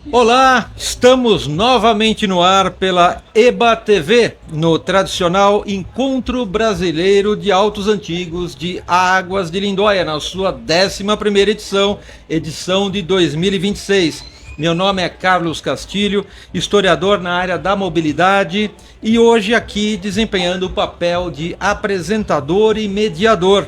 Olá, estamos novamente no ar pela EBA TV, no tradicional Encontro Brasileiro de Autos Antigos de Águas de Lindóia, na sua 11ª edição, edição de 2026. Meu nome é Carlos Castilho, historiador na área da mobilidade e hoje aqui desempenhando o papel de apresentador e mediador.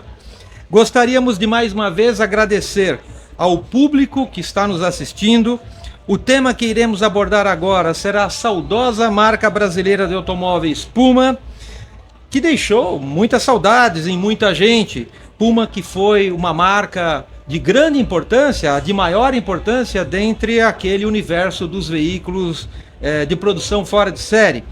Gostaríamos de mais uma vez agradecer ao público que está nos assistindo. O tema que iremos abordar agora será a saudosa marca brasileira de automóveis Puma, que deixou muitas saudades em muita gente. Puma, que foi uma marca de grande importância, de maior importância dentre aquele universo dos veículos de produção fora de série.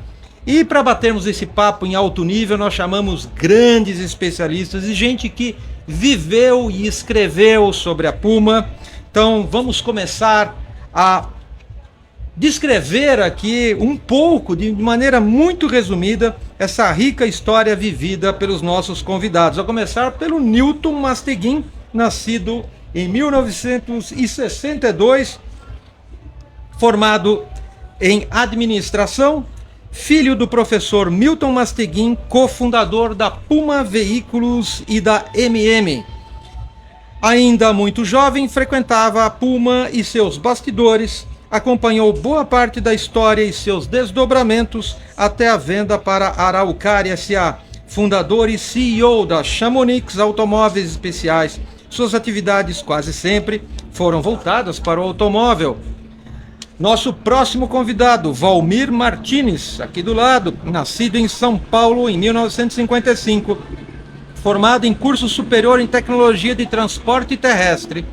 E para batermos esse papo em alto nível, nós chamamos grandes especialistas e gente que viveu e escreveu sobre a Puma. Então vamos começar a descrever aqui um pouco, de maneira muito resumida, essa rica história vivida pelos nossos convidados. A começar pelo Newton Masteguin, nascido em 1962, formado em administração, filho do professor Milton Masteguin, cofundador da Puma Veículos e da MM. Ainda muito jovem, frequentava a Puma e seus bastidores, acompanhou boa parte da história e seus desdobramentos até a venda para Araucária S.A., fundador e CEO da Chamonix Automóveis Especiais. Suas atividades quase sempre foram voltadas para o automóvel. Nosso próximo convidado, Valmir Martins, aqui do lado, nascido em São Paulo em 1955, formado em curso superior em tecnologia de transporte terrestre,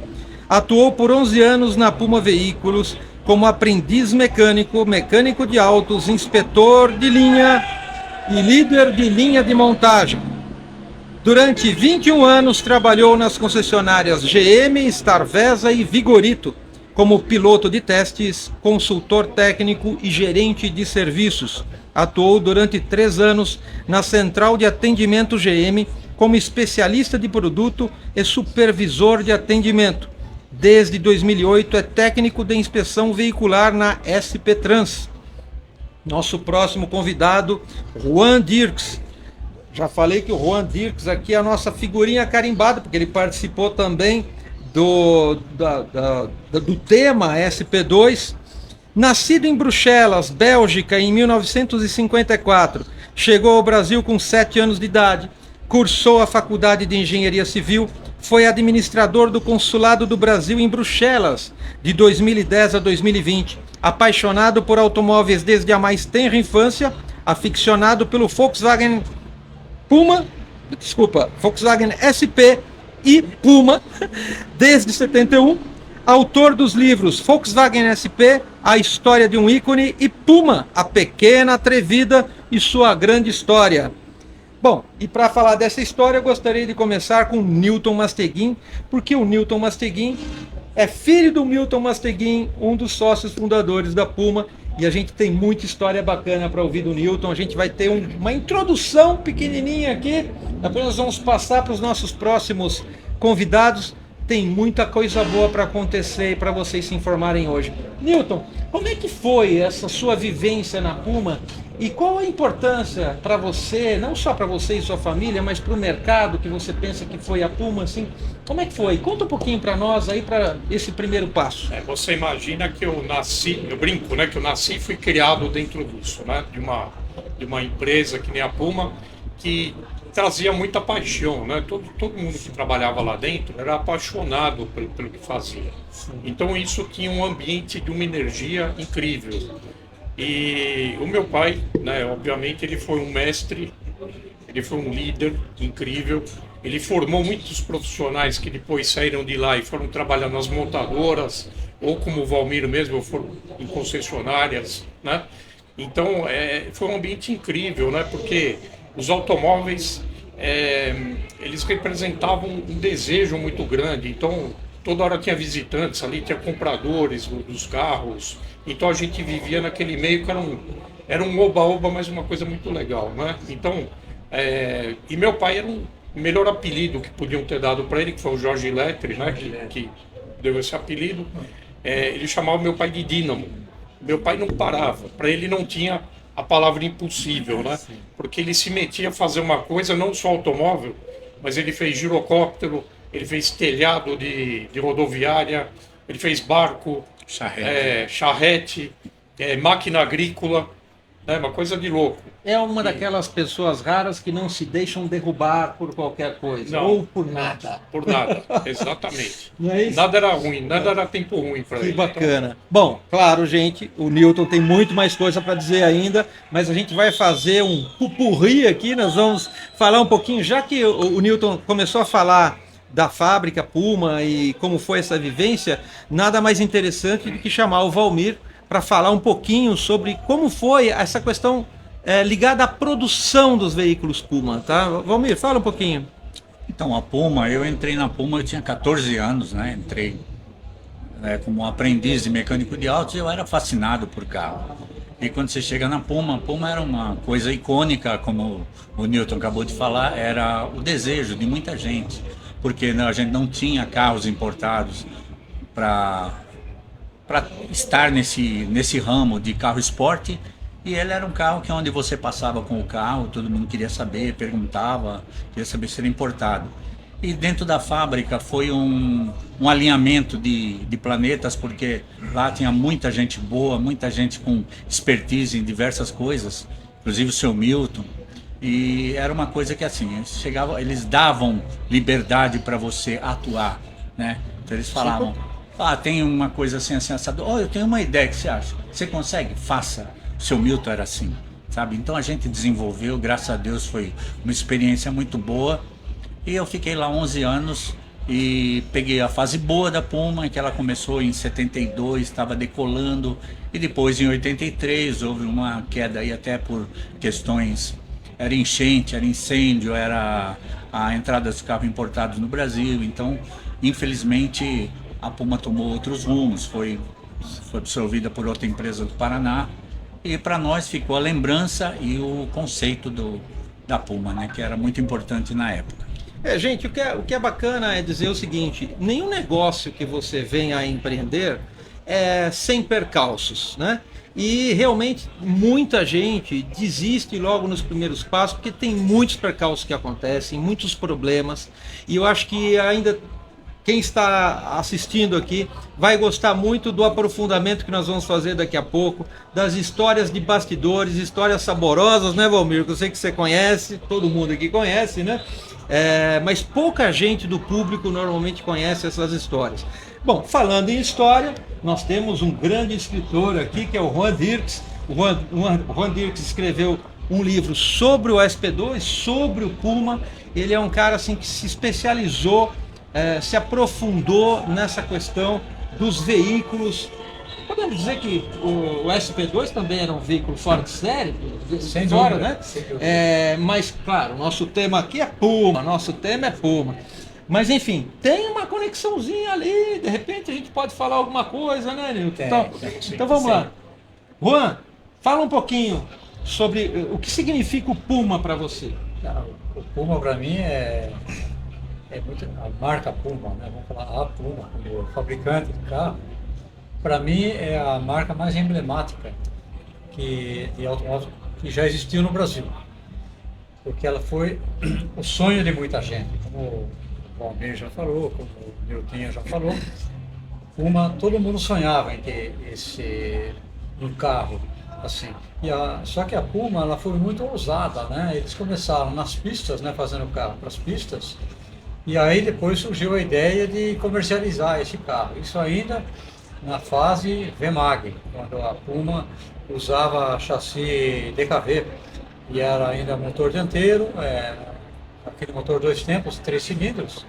atuou por 11 anos na Puma Veículos como aprendiz mecânico, mecânico de autos, inspetor de linha e líder de linha de montagem. Durante 21 anos trabalhou nas concessionárias GM, Starvesa e Vigorito, como piloto de testes, consultor técnico e gerente de serviços. Atuou durante 3 anos na Central de Atendimento GM como especialista de produto e supervisor de atendimento. Desde 2008 é técnico de inspeção veicular na SP Trans. Nosso próximo convidado, Juan Dirks. Já falei que o Juan Dirks aqui é a nossa figurinha carimbada, porque ele participou também do tema SP2. Nascido em Bruxelas, Bélgica, em 1954, chegou ao Brasil com 7 anos de idade, cursou a Faculdade de Engenharia Civil, foi administrador do Consulado do Brasil em Bruxelas, de 2010 a 2020, apaixonado por automóveis desde a mais tenra infância, aficionado pelo Volkswagen SP e Puma, desde 71, autor dos livros Volkswagen SP, A História de um Ícone, e Puma, A Pequena Atrevida e Sua Grande História. Bom, e para falar dessa história, eu gostaria de começar com Newton Masteguin, porque o Newton Masteguin é filho do Milton Masteguin, um dos sócios fundadores da Puma, e a gente tem muita história bacana para ouvir do Newton. A gente vai ter uma introdução pequenininha aqui, depois nós vamos passar para os nossos próximos convidados. Tem muita coisa boa para acontecer e para vocês se informarem hoje. Newton, como é que foi essa sua vivência na Puma e qual a importância para você, não só para você e sua família, mas para o mercado que você pensa que foi a Puma, assim? Como é que foi? Conta um pouquinho para nós aí, para esse primeiro passo. Você imagina que eu nasci, eu brinco, né, que eu nasci e fui criado dentro disso, né, de uma empresa que nem a Puma, que trazia muita paixão, né? Todo mundo que trabalhava lá dentro era apaixonado pelo que fazia. Então isso tinha um ambiente de uma energia incrível. E o meu pai, né, obviamente, ele foi um mestre, ele foi um líder incrível. Ele formou muitos profissionais que depois saíram de lá e foram trabalhar nas montadoras, ou como o Valmir mesmo, foram em concessionárias, né? Então foi um ambiente incrível, né? Porque os automóveis, eles representavam um desejo muito grande. Então, toda hora tinha visitantes ali, tinha compradores dos carros. Então, a gente vivia naquele meio que era um oba-oba, mas uma coisa muito legal, né? Então, e meu pai era o melhor apelido que podiam ter dado para ele, que foi o Jorge Lettre, né? Que deu esse apelido. ele chamava meu pai de dínamo. Meu pai não parava, para ele não tinha a palavra impossível, né? Porque ele se metia a fazer uma coisa, não só automóvel, mas ele fez girocóptero, ele fez telhado de rodoviária, ele fez barco, charrete, máquina agrícola, né? Uma coisa de louco. É uma daquelas pessoas raras que não se deixam derrubar por qualquer coisa, Não, ou por nada. por nada, exatamente. Não é isso? Nada era ruim, nada era tempo ruim para ele. Que bacana. Bom, claro, gente, o Newton tem muito mais coisa para dizer ainda, mas a gente vai fazer um pupurri aqui, nós vamos falar um pouquinho, já que o Newton começou a falar da fábrica Puma e como foi essa vivência, nada mais interessante do que chamar o Valmir para falar um pouquinho sobre como foi essa questão ligada à produção dos veículos Puma, tá? Valmir, fala um pouquinho. Então, a Puma, eu entrei na Puma, eu tinha 14 anos, né? Entrei como aprendiz de mecânico de autos e eu era fascinado por carro. E quando você chega na Puma, a Puma era uma coisa icônica, como o Newton acabou de falar, era o desejo de muita gente, porque a gente não tinha carros importados para estar nesse ramo de carro esporte. E ele era um carro que onde você passava com o carro, todo mundo queria saber, perguntava, queria saber se era importado. E dentro da fábrica foi um alinhamento de planetas, porque lá tinha muita gente boa, muita gente com expertise em diversas coisas, inclusive o seu Milton. E era uma coisa que assim, eles davam liberdade para você atuar, né? Então eles falavam, tem uma coisa assim, assado. Eu tenho uma ideia, que você acha? Você consegue? Faça. O seu Milton era assim, sabe? Então a gente desenvolveu, graças a Deus foi uma experiência muito boa. E eu fiquei lá 11 anos e peguei a fase boa da Puma, que ela começou em 72, estava decolando. E depois em 83 houve uma queda aí até por questões, era enchente, era incêndio, era a entrada dos carros importados no Brasil. Então, infelizmente, a Puma tomou outros rumos, foi absorvida por outra empresa do Paraná. E para nós ficou a lembrança e o conceito da Puma, né, que era muito importante na época. Gente, o que é bacana é dizer o seguinte, nenhum negócio que você venha a empreender é sem percalços, né? E realmente muita gente desiste logo nos primeiros passos porque tem muitos percalços que acontecem, muitos problemas, e eu acho que ainda quem está assistindo aqui vai gostar muito do aprofundamento que nós vamos fazer daqui a pouco, das histórias de bastidores, histórias saborosas, né, Valmir? Que eu sei que você conhece, todo mundo aqui conhece, né? Mas pouca gente do público normalmente conhece essas histórias. Bom, falando em história, nós temos um grande escritor aqui, que é o Juan Dirks. O Juan Dirks escreveu um livro sobre o SP2, sobre o Puma. Ele é um cara assim, que se especializou, se aprofundou nessa questão dos veículos. Podemos dizer que o SP2 também era um veículo fora de série, Sem fora, dúvida, né? sem dúvida. Mas, claro, nosso tema aqui é Puma, nosso tema é Puma. Mas, enfim, tem uma conexãozinha ali, de repente a gente pode falar alguma coisa, né, Nilton? Então vamos lá. Juan, fala um pouquinho sobre o que significa o Puma para você. O Puma para mim é muito a marca Puma, né? Vamos falar a Puma, como fabricante de carro. Para mim é a marca mais emblemática de automóvel que já existiu no Brasil, porque ela foi o sonho de muita gente, como o Valmir já falou, como o Nilton já falou. Puma, todo mundo sonhava em ter um carro assim. Só que a Puma ela foi muito ousada, né? Eles começaram nas pistas, né, fazendo carro para as pistas, e aí depois surgiu a ideia de comercializar esse carro. Isso ainda na fase VMAG, quando a Puma usava chassi DKV e era ainda motor dianteiro, aquele motor 2 tempos, 3 cilindros.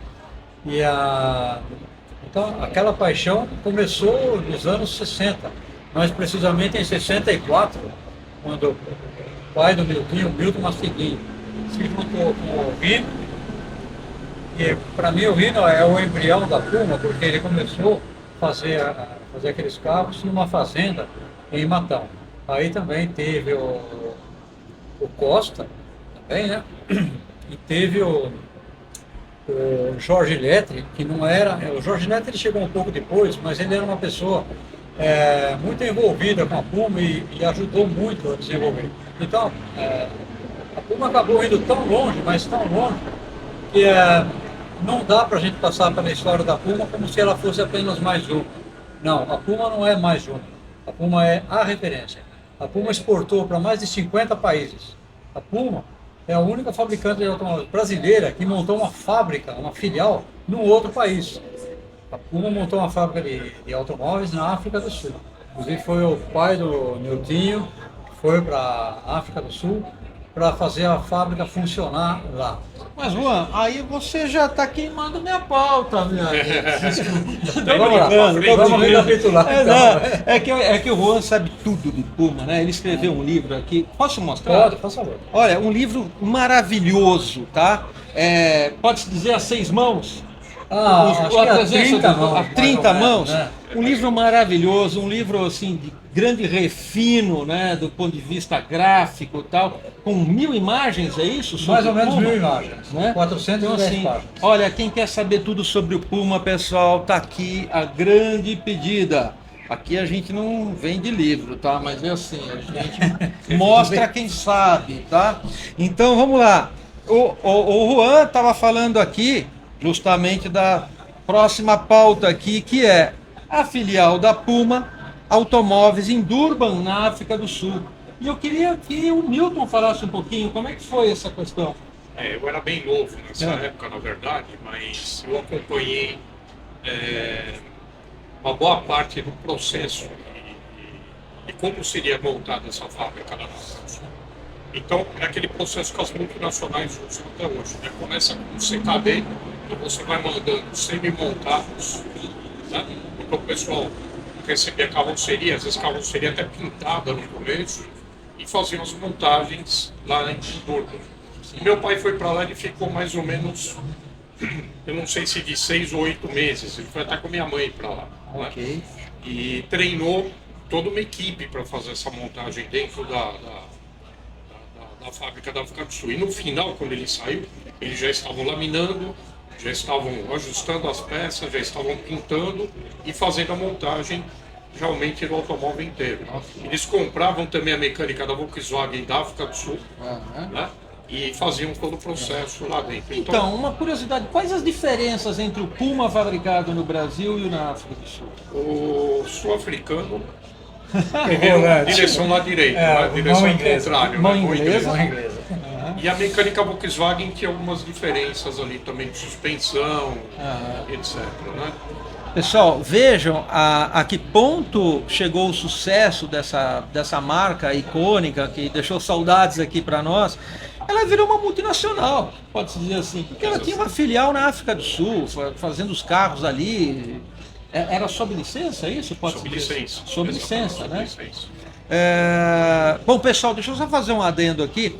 Então aquela paixão começou nos anos 60, mais precisamente em 64, quando o pai do Milton, o Milton Mastiguin, se juntou com o Rino. E para mim o Rino é o embrião da Puma, porque ele começou a fazer aqueles carros numa fazenda em Matão. Aí também teve o Costa, também, né? E teve o Jorge Lettre, que não era... O Jorge Lettre ele chegou um pouco depois, mas ele era uma pessoa muito envolvida com a Puma e ajudou muito a desenvolver. Então, a Puma acabou indo tão longe, mas tão longe, que não dá para a gente passar pela história da Puma como se ela fosse apenas mais uma. Não, a Puma não é mais uma. A Puma é a referência. A Puma exportou para mais de 50 países. A Puma é a única fabricante de automóveis brasileira que montou uma fábrica, uma filial, num outro país. A Puma montou uma fábrica de automóveis na África do Sul. Inclusive foi o pai do Niltinho que foi para a África do Sul para fazer a fábrica funcionar lá. Mas, Juan, aí você já está queimando minha pauta, minha Vamos recapitular. É que o Juan sabe tudo do Puma, né? Ele escreveu um livro aqui. Posso mostrar? Pode, por favor. Olha, um livro maravilhoso, tá? Pode-se dizer a 6 mãos? Acho que a 30 mãos. A 30 mãos. Né? Um livro maravilhoso, um livro assim de grande refino, né, do ponto de vista gráfico e tal, com 1000 imagens, é isso? Mais ou menos Puma? 1000 imagens, Né? 410 Então, assim, páginas. olha, quem quer saber tudo sobre o Puma, pessoal, tá aqui a grande pedida. Aqui a gente não vende livro, tá? Mas é assim, a gente mostra quem sabe, tá? Então vamos lá. O Juan estava falando aqui justamente da próxima pauta aqui, que é a filial da Puma Automóveis em Durban, na África do Sul. E eu queria que o Milton falasse um pouquinho como é que foi essa questão. Eu era bem novo nessa época, na verdade, mas eu acompanhei uma boa parte do processo e como seria montada essa fábrica na África do Sul. Então, é aquele processo que as multinacionais usam até hoje. Né? Começa com o CKD, então você vai mandando semi-montados, né? Então o pessoal recebia carroceria, às vezes carroceria até pintada no começo, e faziam as montagens lá em Durban. E meu pai foi para lá e ficou mais ou menos, eu não sei se de 6 ou 8 meses, ele foi até com minha mãe para lá. Ok. Né? E treinou toda uma equipe para fazer essa montagem dentro da fábrica da África do Sul. E no final, quando ele saiu, eles já estavam laminando, já estavam ajustando as peças, já estavam pintando e fazendo a montagem realmente do automóvel inteiro. Eles compravam também a mecânica da Volkswagen da África do Sul, né? E faziam todo o processo lá dentro. Então, uma curiosidade, quais as diferenças entre o Puma fabricado no Brasil e o na África do Sul? O sul-africano direção lá direita, né? Direção contrária, mão né? inglesa. E a mecânica Volkswagen tinha algumas diferenças ali também de suspensão, etc. Né? Pessoal, vejam a que ponto chegou o sucesso dessa marca icônica que deixou saudades aqui para nós. Ela virou uma multinacional, pode-se dizer assim, porque ela tinha uma filial na África do Sul, fazendo os carros ali. Era sob licença, é isso? Sob licença. Sob licença, né? Sob licença. Bom, pessoal, deixa eu só fazer um adendo aqui.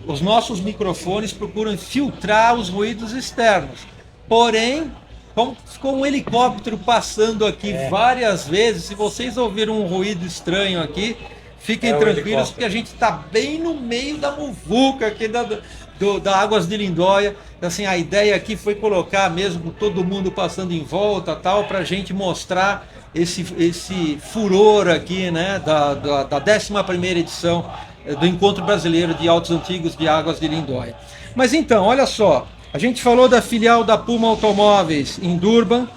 Os nossos microfones procuram filtrar os ruídos externos. Porém, como ficou um helicóptero passando aqui várias vezes, se vocês ouviram um ruído estranho aqui, fiquem tranquilos, porque a gente está bem no meio da muvuca aqui da Águas de Lindóia. Assim, a ideia aqui foi colocar mesmo todo mundo passando em volta, tal, para a gente mostrar esse furor aqui, né, da 11ª edição do Encontro Brasileiro de Autos Antigos de Águas de Lindóia. Mas então, olha só, a gente falou da filial da Puma Automóveis em Durban.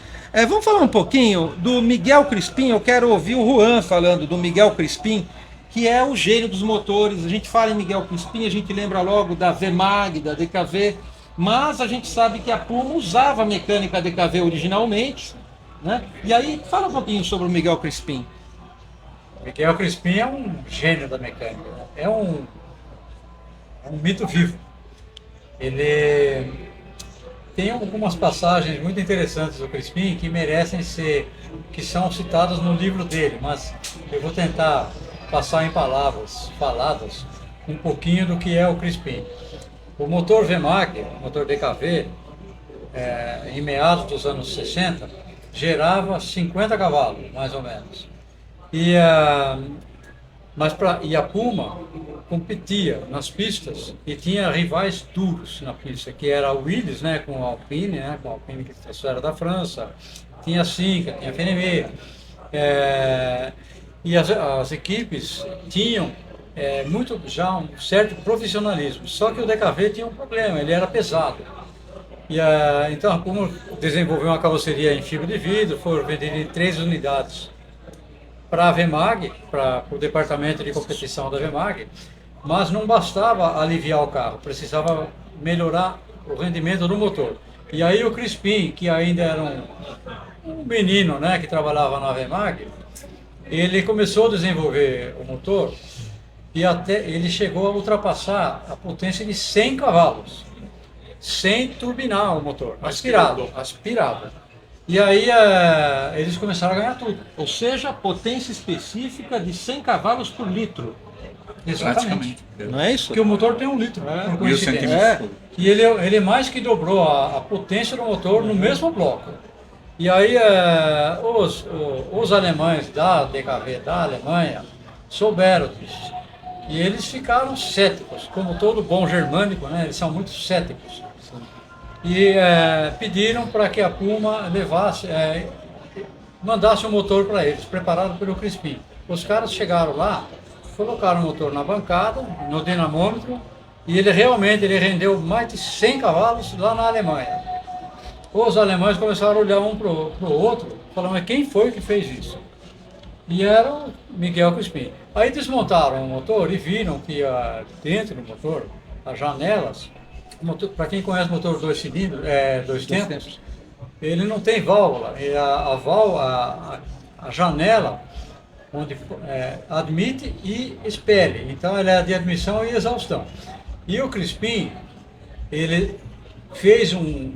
Vamos falar um pouquinho do Miguel Crispim. Eu quero ouvir o Juan falando do Miguel Crispim, que é o gênio dos motores. A gente fala em Miguel Crispim, a gente lembra logo da VMAG, da DKV, mas a gente sabe que a Puma usava a mecânica DKV originalmente, né? E aí, fala um pouquinho sobre o Miguel Crispim. Miguel Crispim é um gênio da mecânica, né? É um mito vivo. Ele tem algumas passagens muito interessantes do Crispim que são citadas no livro dele, mas eu vou tentar passar em palavras faladas um pouquinho do que é o Crispim. O motor VMAG, o motor DKV, em meados dos anos 60, gerava 50 cavalos, mais ou menos. E E a Puma competia nas pistas e tinha rivais duros na pista, que era a Williams, né, com a Alpine, que trouxeram da França, tinha a Sinca, tinha a FNV. E as equipes tinham já um certo profissionalismo, só que o DKV tinha um problema, ele era pesado. Então a Puma desenvolveu uma carroceria em fibra de vidro, foram vendidas em 3 unidades para a VEMAG, para o departamento de competição da VEMAG, mas não bastava aliviar o carro, precisava melhorar o rendimento do motor. E aí o Crispim, que ainda era um menino, né, que trabalhava na VEMAG, ele começou a desenvolver o motor e até ele chegou a ultrapassar a potência de 100 cavalos, sem turbinar o motor, aspirado. E aí eles começaram a ganhar tudo. Ou seja, potência específica de 100 cavalos por litro. Exatamente. Não é isso? Porque o motor tem 1 litro, por coincidência. 1000 centímetros. E ele mais que dobrou a potência do motor no mesmo bloco. E aí os alemães da DKV da Alemanha souberam disso. E eles ficaram céticos, como todo bom germânico, né? Eles são muito céticos. E pediram para que a Puma mandasse um motor para eles, preparado pelo Crispim. Os caras chegaram lá, colocaram o motor na bancada, no dinamômetro, e ele rendeu mais de 100 cavalos lá na Alemanha. Os alemães começaram a olhar um para o outro, falando, mas quem foi que fez isso? E era o Miguel Crispim. Aí desmontaram o motor e viram que dentro do motor, as janelas, para quem conhece motor 2 cilindros, 2 tempos, ele não tem válvula. E a janela onde admite e expele. Então ela é de admissão e exaustão. E o Crispim, ele fez um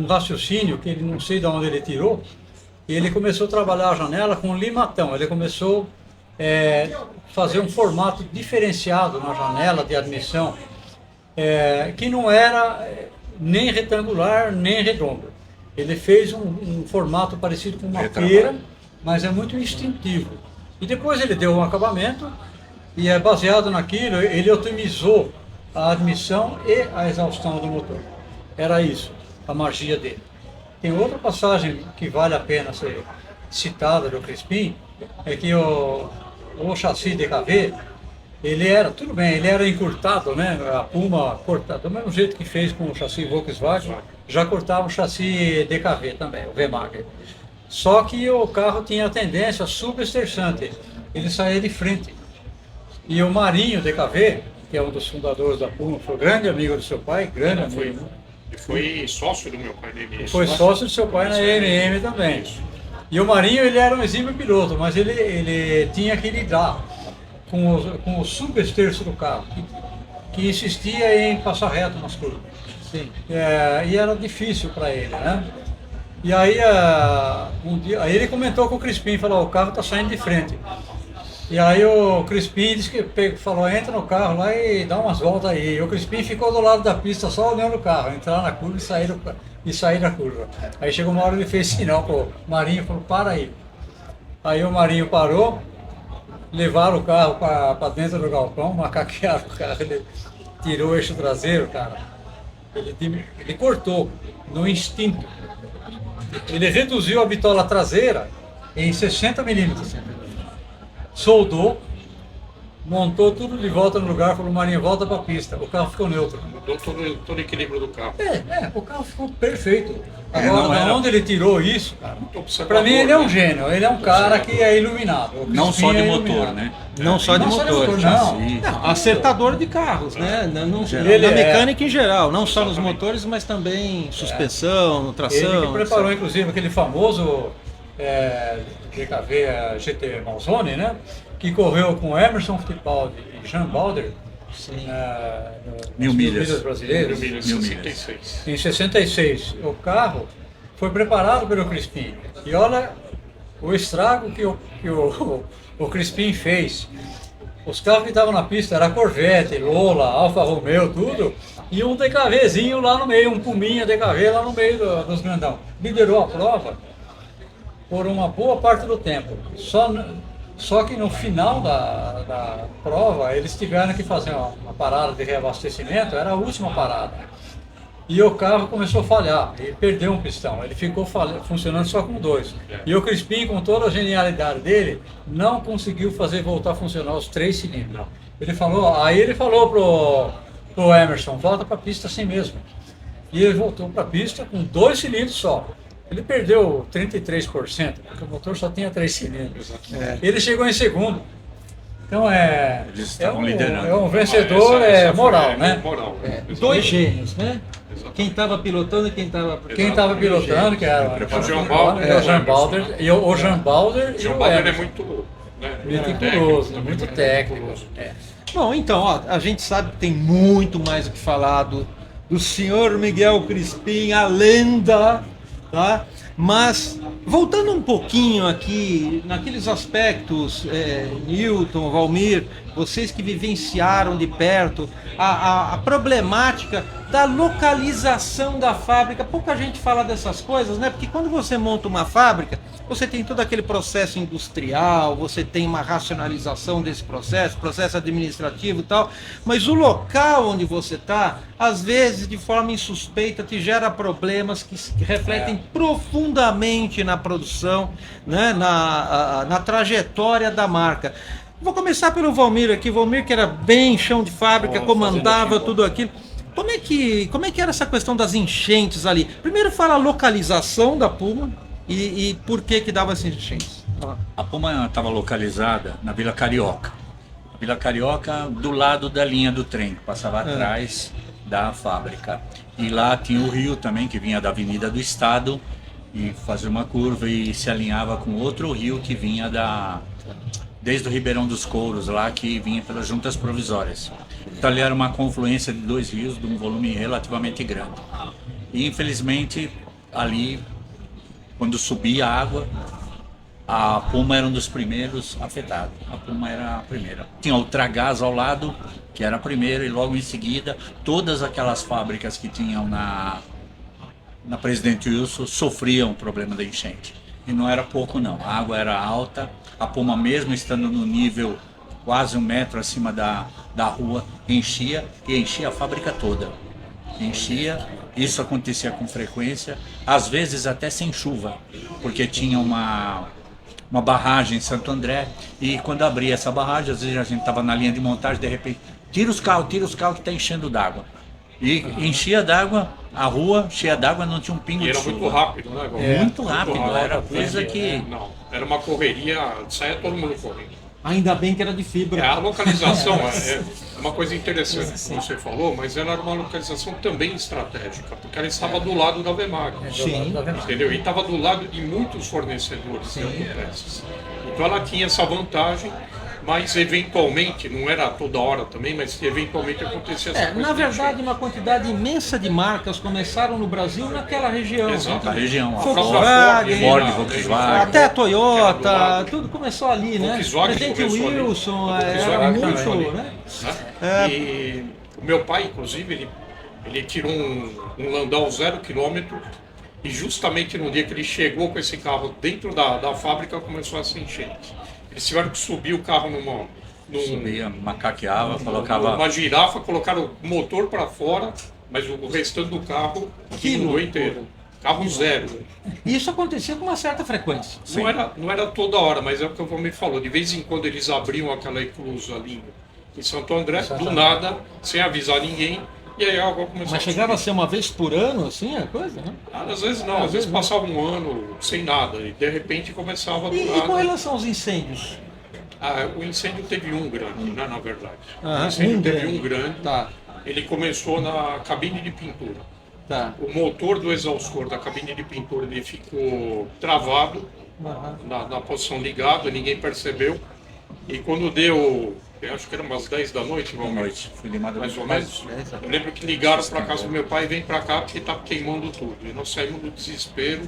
raciocínio que ele não sei de onde ele tirou, e ele começou a trabalhar a janela com limatão. Ele começou a fazer um formato diferenciado na janela de admissão, que não era nem retangular nem redondo. Ele fez um formato parecido com uma pera, mas é muito instintivo. E depois ele deu um acabamento e baseado naquilo ele otimizou a admissão e a exaustão do motor. Era isso, a magia dele. Tem outra passagem que vale a pena ser citada do Crispim, é que o chassi DKV, ele era encurtado, né? A Puma cortada, do mesmo jeito que fez com o chassi Volkswagen, já cortava o chassi DKV também, o VMAG. Só que o carro tinha a tendência subesterçante, ele saía de frente. E o Marinho DKV, que é um dos fundadores da Puma, foi grande amigo do seu pai, grande amigo. Ele foi sócio do meu pai na MM. Foi sócio do seu pai na MM também. E o Marinho, ele era um exímio piloto, mas ele tinha que lidar com o subesterço do carro, que insistia em passar reto nas curvas. Sim. E era difícil para ele, né? E aí, aí ele comentou com o Crispim, falou, o carro está saindo de frente. E aí o Crispim falou, entra no carro lá e dá umas voltas aí. E o Crispim ficou do lado da pista só olhando o carro, entrar na curva e sair da curva. Aí chegou uma hora ele fez sinal pro Marinho, falou, para aí. Aí o Marinho parou, levaram o carro para dentro do galpão, macaquearam o carro, ele tirou o eixo traseiro, cara. Ele cortou no instinto. Ele reduziu a bitola traseira em 60 milímetros. Soldou, montou tudo de volta no lugar, falou, Marinho, volta para a pista. O carro ficou neutro. Mudou todo o equilíbrio do carro. O carro ficou perfeito. Agora, de onde ele tirou isso, cara? Para mim ele é um gênio, ele é um cara que é iluminado. Não só de motor, né? Não só de motor, não. Acertador de carros, né? Na mecânica em geral, não só nos motores, mas também suspensão, tração. Ele que preparou, inclusive, aquele famoso DKV GT Malzone, né? Que correu com Emerson Fittipaldi e Jean Balder. Sim. 1000 milhas brasileiras. 1000 milhas. Em 66. O carro foi preparado pelo Crispim. E olha o estrago que o Crispim fez. Os carros que estavam na pista eram Corvette, Lola, Alfa Romeo, tudo. E um DKVzinho lá no meio, um Puminha DKV lá no meio dos grandão. Liderou a prova por uma boa parte do tempo. Só Só que no final da prova, eles tiveram que fazer uma parada de reabastecimento, era a última parada. E o carro começou a falhar, e perdeu um pistão, ele ficou funcionando só com 2. E o Crispim, com toda a genialidade dele, não conseguiu fazer voltar a funcionar os 3 cilindros. Aí ele falou pro Emerson, volta para a pista assim mesmo. E ele voltou para a pista com 2 cilindros só. Ele perdeu 33%, porque o motor só tinha 3 cilindros. Ele chegou em segundo. Então Eles estavam liderando. é um vencedor moral, né? Moral. 2 gênios, né? Quem estava pilotando e quem estava... Quem estava pilotando, que era O Jean Balder o Jean Balder, e o Jean Balder O e Jean o Balder é Emerson. muito... Né, Meticuloso, técnico, muito técnico. Bom, então, ó, a gente sabe que tem muito mais o que falar do senhor Miguel Crispim, a lenda, tá? Mas, voltando um pouquinho aqui, naqueles aspectos, Newton, Valmir, vocês que vivenciaram de perto a problemática da localização da fábrica. Pouca gente fala dessas coisas, né? Porque quando você monta uma fábrica, você tem todo aquele processo industrial, você tem uma racionalização desse processo administrativo e tal, mas o local onde você está, às vezes, de forma insuspeita, te gera problemas que refletem profundamente na produção, né? Na trajetória da marca. Vou começar pelo Valmir aqui. Valmir, que era bem chão de fábrica, comandava tudo aquilo. Como é que era essa questão das enchentes ali? Primeiro fala a localização da Puma e por que dava essas enchentes. A Puma estava localizada na Vila Carioca. A Vila Carioca do lado da linha do trem, que passava atrás da fábrica. E lá tinha o rio também, que vinha da Avenida do Estado e fazia uma curva e se alinhava com outro rio que vinha desde o Ribeirão dos Couros, lá que vinha pelas juntas provisórias. Então ali era uma confluência de 2 rios de um volume relativamente grande. E infelizmente ali, quando subia a água, a Puma era um dos primeiros afetados. A Puma era a primeira. Tinha a Ultragás ao lado, que era a primeira, e logo em seguida todas aquelas fábricas que tinham na Presidente Wilson sofriam o problema da enchente. E não era pouco não, a água era alta, a Puma mesmo estando no nível quase 1 metro acima da rua, enchia a fábrica toda. Enchia, isso acontecia com frequência, às vezes até sem chuva, porque tinha uma barragem em Santo André, e quando abria essa barragem, às vezes a gente estava na linha de montagem, de repente, tira os carros que está enchendo d'água. E enchia d'água, a rua cheia d'água, não tinha um pingo de chuva. E era muito rápido, né, Valmir? Muito rápido, era coisa que... Não, era uma correria, saia todo mundo correndo. Ainda bem que era de fibra. A localização é uma coisa interessante, como você falou, mas ela era uma localização também estratégica, porque ela estava do lado da Vemag. Sim. Entendeu? E estava do lado de muitos fornecedores de autopeças. Então ela tinha essa vantagem, mas eventualmente, não era toda hora também, mas eventualmente acontecia essa coisa. Na verdade, uma quantidade imensa de marcas começaram no Brasil naquela região. Exato. A região, a Volkswagen, Ford, Volkswagen. até a Toyota, tudo começou ali, né? Volkswagen Presidente começou ali. Wilson, era Volkswagen muito, começou ali. né? E o meu pai, inclusive, ele tirou um Landau 0 km e justamente no dia que ele chegou com esse carro dentro da fábrica começou essa enchente. Eles tiveram que subir o carro Subia, macaqueava, colocava... numa girafa, colocaram o motor para fora, mas o restante do carro inundou inteiro. Carro 0. Isso acontecia com uma certa frequência. Não era toda hora, mas é o que o Valmir falou. De vez em quando eles abriam aquela eclusa ali em Santo André, do nada, sem avisar ninguém, e aí a água começou Mas chegava a ser uma vez por ano, assim, a coisa, né? Às vezes não, às vezes passava um ano sem nada, e de repente começava do E nada. com relação aos incêndios? O incêndio teve um grande, né, na verdade. Ah, O incêndio um teve grande. um grande. Tá. Ele começou na cabine de pintura. Tá. O motor do exaustor da cabine de pintura ele ficou travado na posição ligada, ninguém percebeu. E quando deu, eu acho que era umas 10 da noite, Boa noite, fui de mais ou madrugada. menos. Eu lembro que ligaram para casa do meu pai, vem para cá porque está queimando tudo. E nós saímos do desespero.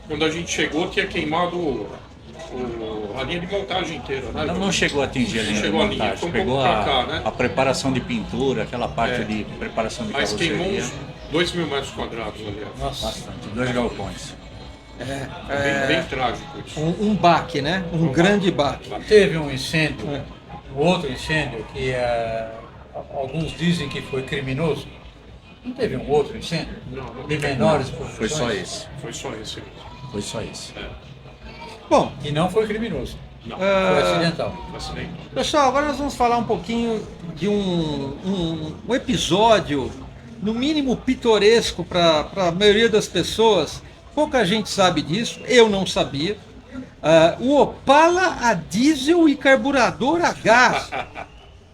Quando a gente chegou, tinha queimado a linha de montagem inteira, né? Não chegou a atingir a linha de Chegou a linha, montagem, foi um pegou pouco pra cá, né? a preparação de pintura, aquela parte de preparação de Mas queimou carroceria. uns 2.000 metros quadrados, aliás. Bastante, 2 galpões. Bem trágico isso. Um baque, né? Um grande baque. Teve um incêndio, um outro incêndio que alguns dizem que foi criminoso. Não teve um outro incêndio? De menores Foi só proporções? esse. Foi só esse mesmo. Foi só esse. Bom, E não foi criminoso. Não, Foi acidental. foi acidental. pessoal, agora nós vamos falar um pouquinho de um episódio, no mínimo pitoresco para a maioria das pessoas. Pouca gente sabe disso, eu não sabia. O Opala a diesel e carburador a gás.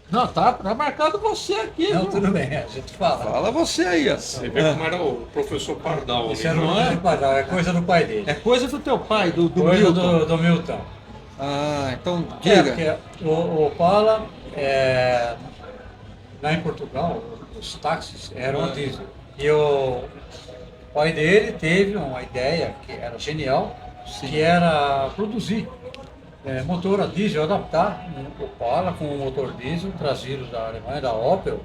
Não, tá marcado você aqui. Não, viu? tudo bem, a gente fala. Fala você aí, ó. Você vê como era o professor Pardal ali. Isso era né? é coisa do pai dele. É coisa do teu pai, do Coisa Milton. do Milton. Ah, então diga. Porque o Opala, lá em Portugal, os táxis eram a diesel. E o pai dele teve uma ideia que era genial, que era produzir motor a diesel, adaptar o Opala com um motor diesel trazido da Alemanha, da Opel,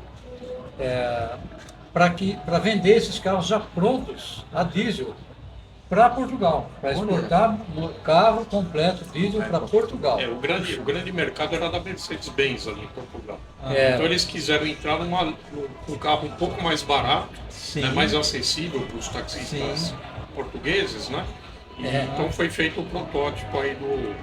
para vender esses carros já prontos a diesel para Portugal, para exportar um carro completo diesel para Portugal. O grande mercado era da Mercedes-Benz ali em Portugal. É. Então eles quiseram entrar num carro um pouco mais barato, Sim. né, mais acessível para os taxistas portugueses, né? E então foi feito o protótipo aí do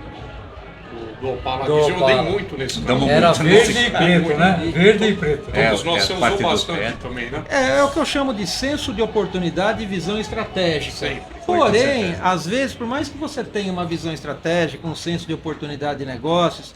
Opala Do diesel. Eu dei Opala. muito nesse Damos carro. Era muito verde nesse e carro. preto, né? Verde e preto. Todos nós a você parte usou do bastante pé. também, né? É o que eu chamo de senso de oportunidade e visão estratégica. Sempre. Com Porém, certeza. às vezes, por mais que você tenha uma visão estratégica, um senso de oportunidade de negócios,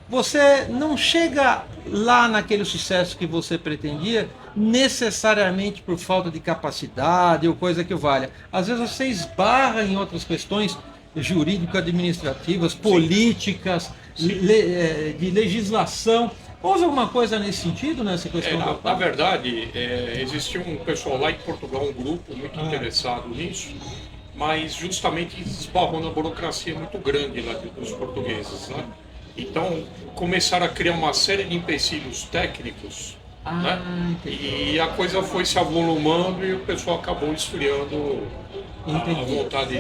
você não chega lá naquele sucesso que você pretendia necessariamente por falta de capacidade ou coisa que o valha. Às vezes você esbarra em outras questões jurídico-administrativas, políticas, de legislação. Houve alguma coisa nesse sentido, nessa questão? Na verdade, existia um pessoal lá em Portugal, um grupo muito interessado nisso, mas justamente esbarrou na burocracia muito grande lá dos portugueses, né? Então, começaram a criar uma série de empecilhos técnicos, né? E a coisa foi se avolumando e o pessoal acabou esfriando a vontade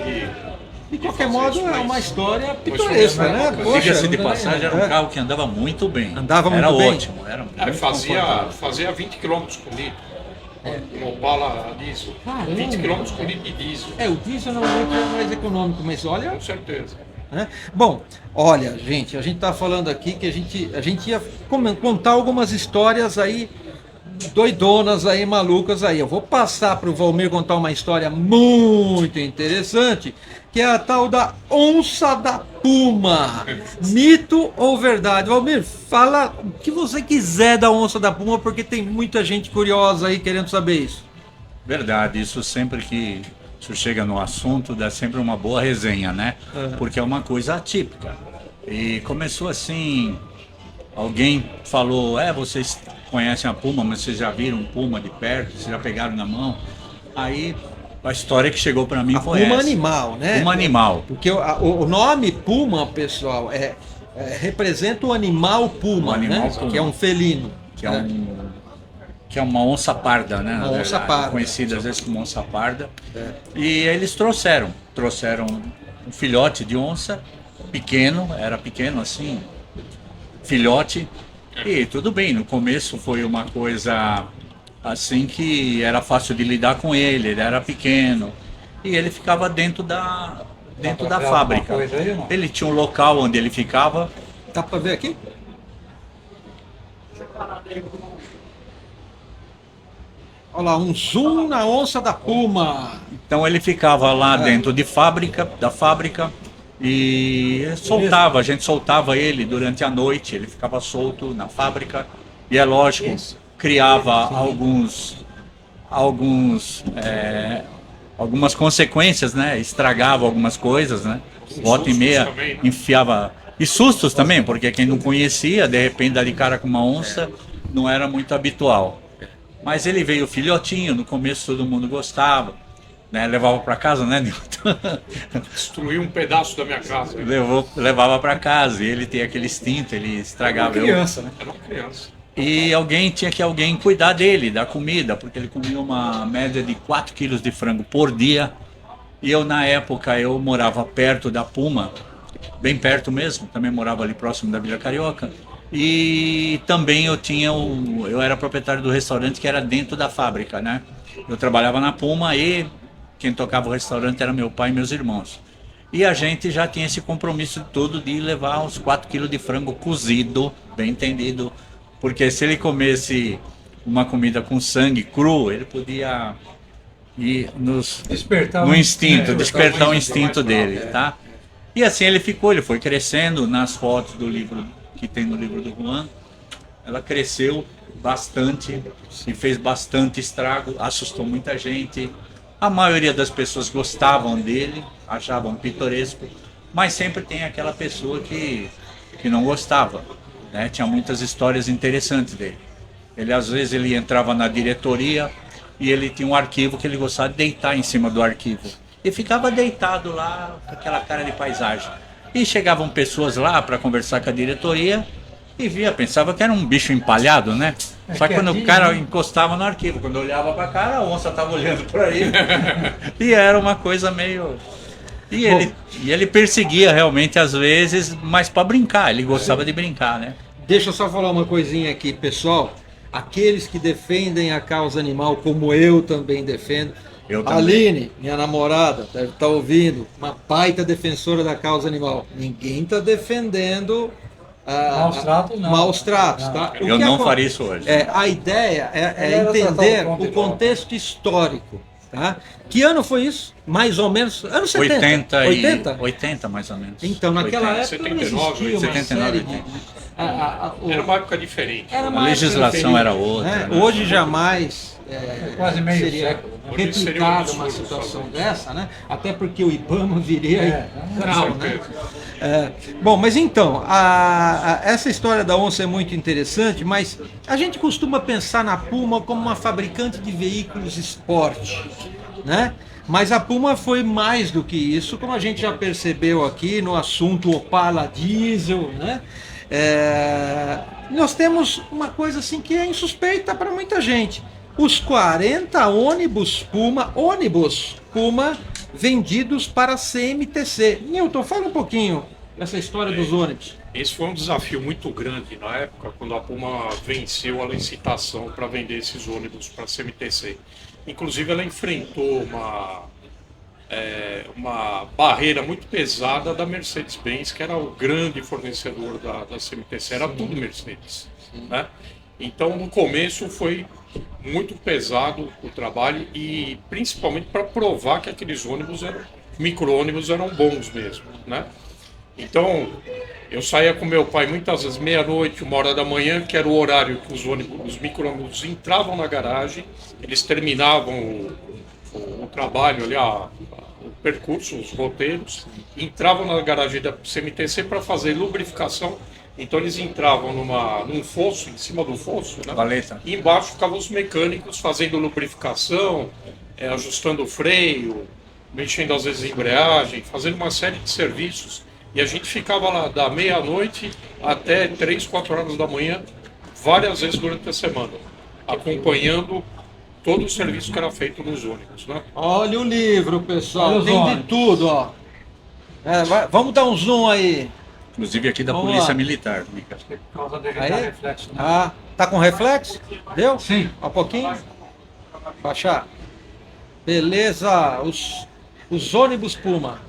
De qualquer fazer modo, isso, é mas- uma história mas pitoresca, foi né? uma Poxa, Diga-se de não dá passagem, nem- era um carro que andava muito bem. Andava muito era bem. ótimo, era muito fazia confortável. 20 km por litro. Um Opala diesel. Caramba. 20 km por litro de diesel. O diesel normalmente é mais econômico, mas olha. Com certeza. Né? Bom, olha, gente, a gente está falando aqui que a gente ia contar algumas histórias aí doidonas aí, malucas aí. Eu vou passar para o Valmir contar uma história muito interessante, que é a tal da onça da Puma. Mito ou verdade? Valmir, fala o que você quiser da onça da Puma, porque tem muita gente curiosa aí querendo saber isso. Verdade, isso sempre que isso chega no assunto dá sempre uma boa resenha, né? Porque é uma coisa atípica. E começou assim, alguém falou, vocês conhecem a Puma, mas vocês já viram um Puma de perto, vocês já pegaram na mão? Aí a história que chegou para mim foi Puma essa. animal, né? Puma animal. Porque o nome Puma, pessoal, representa o animal Puma, O animal né? Puma. Que é um felino. Que é uma onça parda, né? na Uma onça verdade, parda. conhecida às vezes como onça parda. E eles trouxeram um filhote de onça, era pequeno assim, filhote. E tudo bem, no começo foi uma coisa assim que era fácil de lidar com ele era pequeno. E ele ficava dentro da pra ver fábrica. alguma coisa aí ou não? Ele tinha um local onde ele ficava. Dá pra ver aqui? Olha lá, um zoom na onça da Puma. Então ele ficava lá dentro da fábrica e a gente soltava ele durante a noite, ele ficava solto na fábrica e é lógico, criava algumas consequências, né? Estragava algumas coisas, né? Volta e meia também, né? enfiava e sustos também, porque quem não conhecia, de repente dar de cara com uma onça, não era muito habitual. Mas ele veio filhotinho, no começo todo mundo gostava, né? Levava para casa, né, Nilton? Destruiu um pedaço da minha casa. Levava para casa e ele tem aquele instinto, ele estragava. Criança, né? Era uma criança. E tinha que cuidar dele, da comida, porque ele comia uma média de 4 quilos de frango por dia. E eu, na época, eu morava perto da Puma, bem perto mesmo, também morava ali próximo da Vila Carioca. E também eu era proprietário do restaurante que era dentro da fábrica, né? Eu trabalhava na Puma e quem tocava o restaurante era meu pai e meus irmãos. E a gente já tinha esse compromisso todo de levar uns 4 quilos de frango cozido, bem entendido, porque se ele comesse uma comida com sangue cru, ele podia ir Despertar no o instinto, é, despertar o mais instinto dele, bravo, tá? E assim ele foi crescendo nas fotos do livro, que tem no livro do Juan, ela cresceu bastante e fez bastante estrago, assustou muita gente. A maioria das pessoas gostavam dele, achavam pitoresco, mas sempre tem aquela pessoa que não gostava, né? Tinha muitas histórias interessantes dele. Ele às vezes ele entrava na diretoria e ele tinha um arquivo que ele gostava de deitar em cima do arquivo. E ficava deitado lá com aquela cara de paisagem. E chegavam pessoas lá para conversar com a diretoria e pensava que era um bicho empalhado, né? Só que quando o cara encostava no arquivo, quando olhava para a cara, a onça estava olhando para ele. E era uma coisa meio... E ele perseguia realmente às vezes, mas para brincar, ele gostava de brincar, né? Deixa eu só falar uma coisinha aqui, pessoal. Aqueles que defendem a causa animal, como eu também defendo. Eu também. Aline, minha namorada, deve estar ouvindo, uma baita defensora da causa animal. Ninguém está defendendo Maus tratos, não. maus tratos, Não. tá? Eu não faria isso hoje. A ideia é Era entender tratar o o contexto histórico. Tá? Que ano foi isso? Mais ou menos? Anos 70? 80 mais ou menos. Então, naquela 80. época não 79, existia uma 79, série de... Era uma época diferente. Era A uma legislação época era diferente, outra. né? Né? Hoje jamais quase meio seria século, né? Hoje seria um replicada absurdo uma situação fazer dessa, né? Até porque o IBAMA viria grau, Com né? certeza. Bom, mas então, essa história da onça é muito interessante, mas a gente costuma pensar na Puma como uma fabricante de veículos esporte, né? Mas a Puma foi mais do que isso, como a gente já percebeu aqui no assunto Opala Diesel, né? Nós temos uma coisa assim que é insuspeita para muita gente. Os 40 ônibus Puma vendidos para a CMTC. Newton, fala um pouquinho dessa história dos ônibus. Esse foi um desafio muito grande na época, quando a Puma venceu a licitação para vender esses ônibus para a CMTC. Inclusive, ela enfrentou uma barreira muito pesada da Mercedes-Benz, que era o grande fornecedor da CMTC, era tudo Mercedes, né? Então, no começo foi muito pesado o trabalho e principalmente para provar que aqueles micro-ônibus eram bons mesmo, né? Então, eu saía com meu pai muitas vezes meia-noite, 1h da manhã, que era o horário que os micro-ônibus entravam na garagem, eles terminavam o trabalho ali, o percurso, os roteiros, entravam na garagem da CMTC para fazer lubrificação. Então eles entravam num fosso, em cima do fosso, né? Valeta. E embaixo ficavam os mecânicos fazendo lubrificação, ajustando o freio, mexendo às vezes a embreagem, fazendo uma série de serviços. E a gente ficava lá da meia-noite até 3, 4 horas da manhã, várias vezes durante a semana, acompanhando todo o serviço que era feito nos ônibus, né? Olha o livro, pessoal, Olha os tem de ônibus. tudo, ó. Vamos dar um zoom aí. Inclusive aqui da Vamos Polícia lá. Militar, Mica. Por causa de Aí? reflexo, né? Tá com reflexo? Deu? Sim. Um pouquinho? Baixar. Beleza, os ônibus Puma.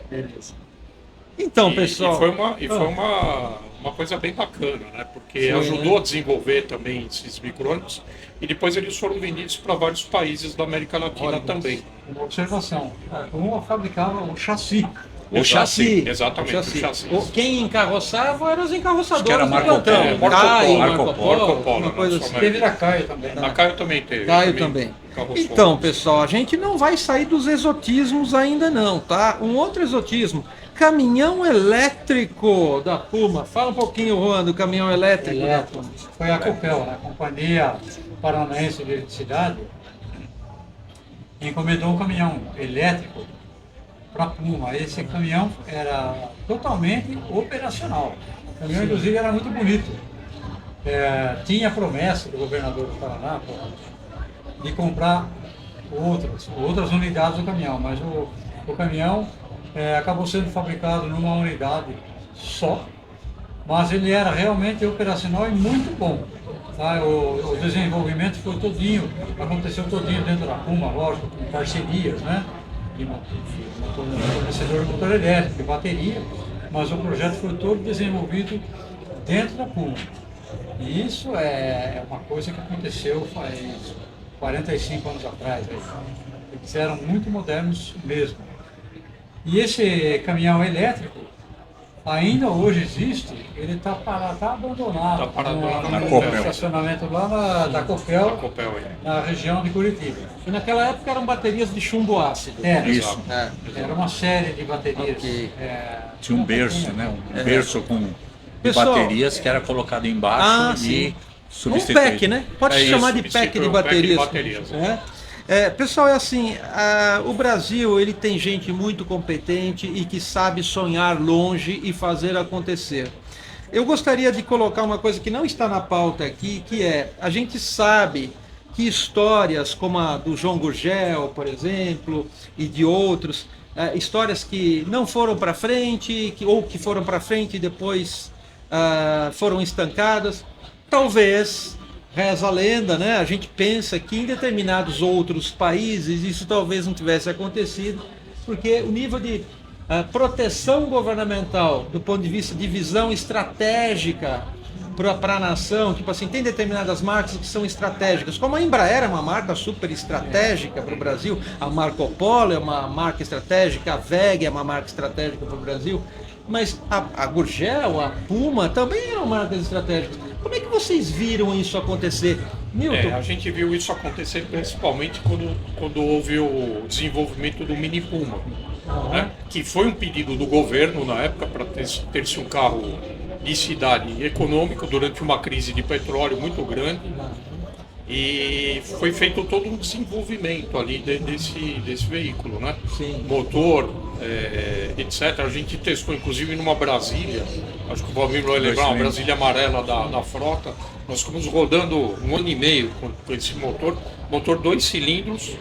Beleza. Então, pessoal. E foi uma coisa bem bacana, né? Porque Sim, ajudou né? a desenvolver também esses micro-ônibus e depois eles foram vendidos para vários países da América Latina também. Uma observação. Uma fabricava o chassi. O chassi. Exatamente, O chassi. o chassi. Quem encarroçava eram os encarroçadores. Acho que era do Marco plantão. Polo. Caio, Marco Marco Polo, Polo, Polo, uma coisa não, assim. só Teve na Caio também. Na Caio também teve. Caio também. Carroçou. Então, pessoal, a gente não vai sair dos exotismos ainda não, tá? Um outro exotismo, caminhão elétrico da Puma. Fala um pouquinho, Juan, do caminhão elétrico da Puma. Foi a Copel, né? A Companhia Paranaense de Eletricidade, encomendou um caminhão elétrico para a Puma. Esse caminhão era totalmente operacional. O caminhão, inclusive, era muito bonito. Tinha promessa do governador do Paraná de comprar outras unidades do caminhão, mas o caminhão acabou sendo fabricado numa unidade só, mas ele era realmente operacional e muito bom. Tá? O desenvolvimento aconteceu todinho dentro da Puma, lógico, com parcerias, né? De fornecedor de motor elétrico, de bateria, mas o projeto foi todo desenvolvido dentro da Puma. E isso é uma coisa que aconteceu faz 45 anos atrás. Eles eram muito modernos mesmo. E esse caminhão elétrico ainda hoje existe, ele está abandonado. Está parado na no Copel. estacionamento lá da Copel, Copel aí. na região de Curitiba. E naquela época eram baterias de chumbo ácido. Isso. Era uma série de baterias. Ok. Tinha um berço, né? Um berço com Pessoal, baterias que era colocado embaixo Ah, e sim. Um substituído. pack, né? Pode É se chamar isso. de pack de Princípio, pack de baterias. baterias. né? Pessoal, é assim, o Brasil ele tem gente muito competente e que sabe sonhar longe e fazer acontecer. Eu gostaria de colocar uma coisa que não está na pauta aqui, que é, a gente sabe que histórias como a do João Gurgel, por exemplo, e de outros, histórias que não foram para frente, ou que foram para frente e depois foram estancadas, talvez, reza a lenda, né? A gente pensa que em determinados outros países isso talvez não tivesse acontecido, porque o nível de proteção governamental do ponto de vista de visão estratégica para a nação, tipo assim, tem determinadas marcas que são estratégicas, como a Embraer é uma marca super estratégica para o Brasil, a Marco Polo é uma marca estratégica, a WEG é uma marca estratégica para o Brasil, mas a Gurgel, a Puma também eram marcas estratégicas. Como é que vocês viram isso acontecer? Milton? A gente viu isso acontecer principalmente quando houve o desenvolvimento do Mini Puma, né? Que foi um pedido do governo na época para ter-se um carro de cidade econômico durante uma crise de petróleo muito grande. E foi feito todo um desenvolvimento ali desse veículo, né? Sim. Motor, etc. A gente testou inclusive numa Brasília, acho que o Valmir vai lembrar, uma Brasília amarela da frota. Nós ficamos rodando 1 ano e meio com esse motor 2 cilindros,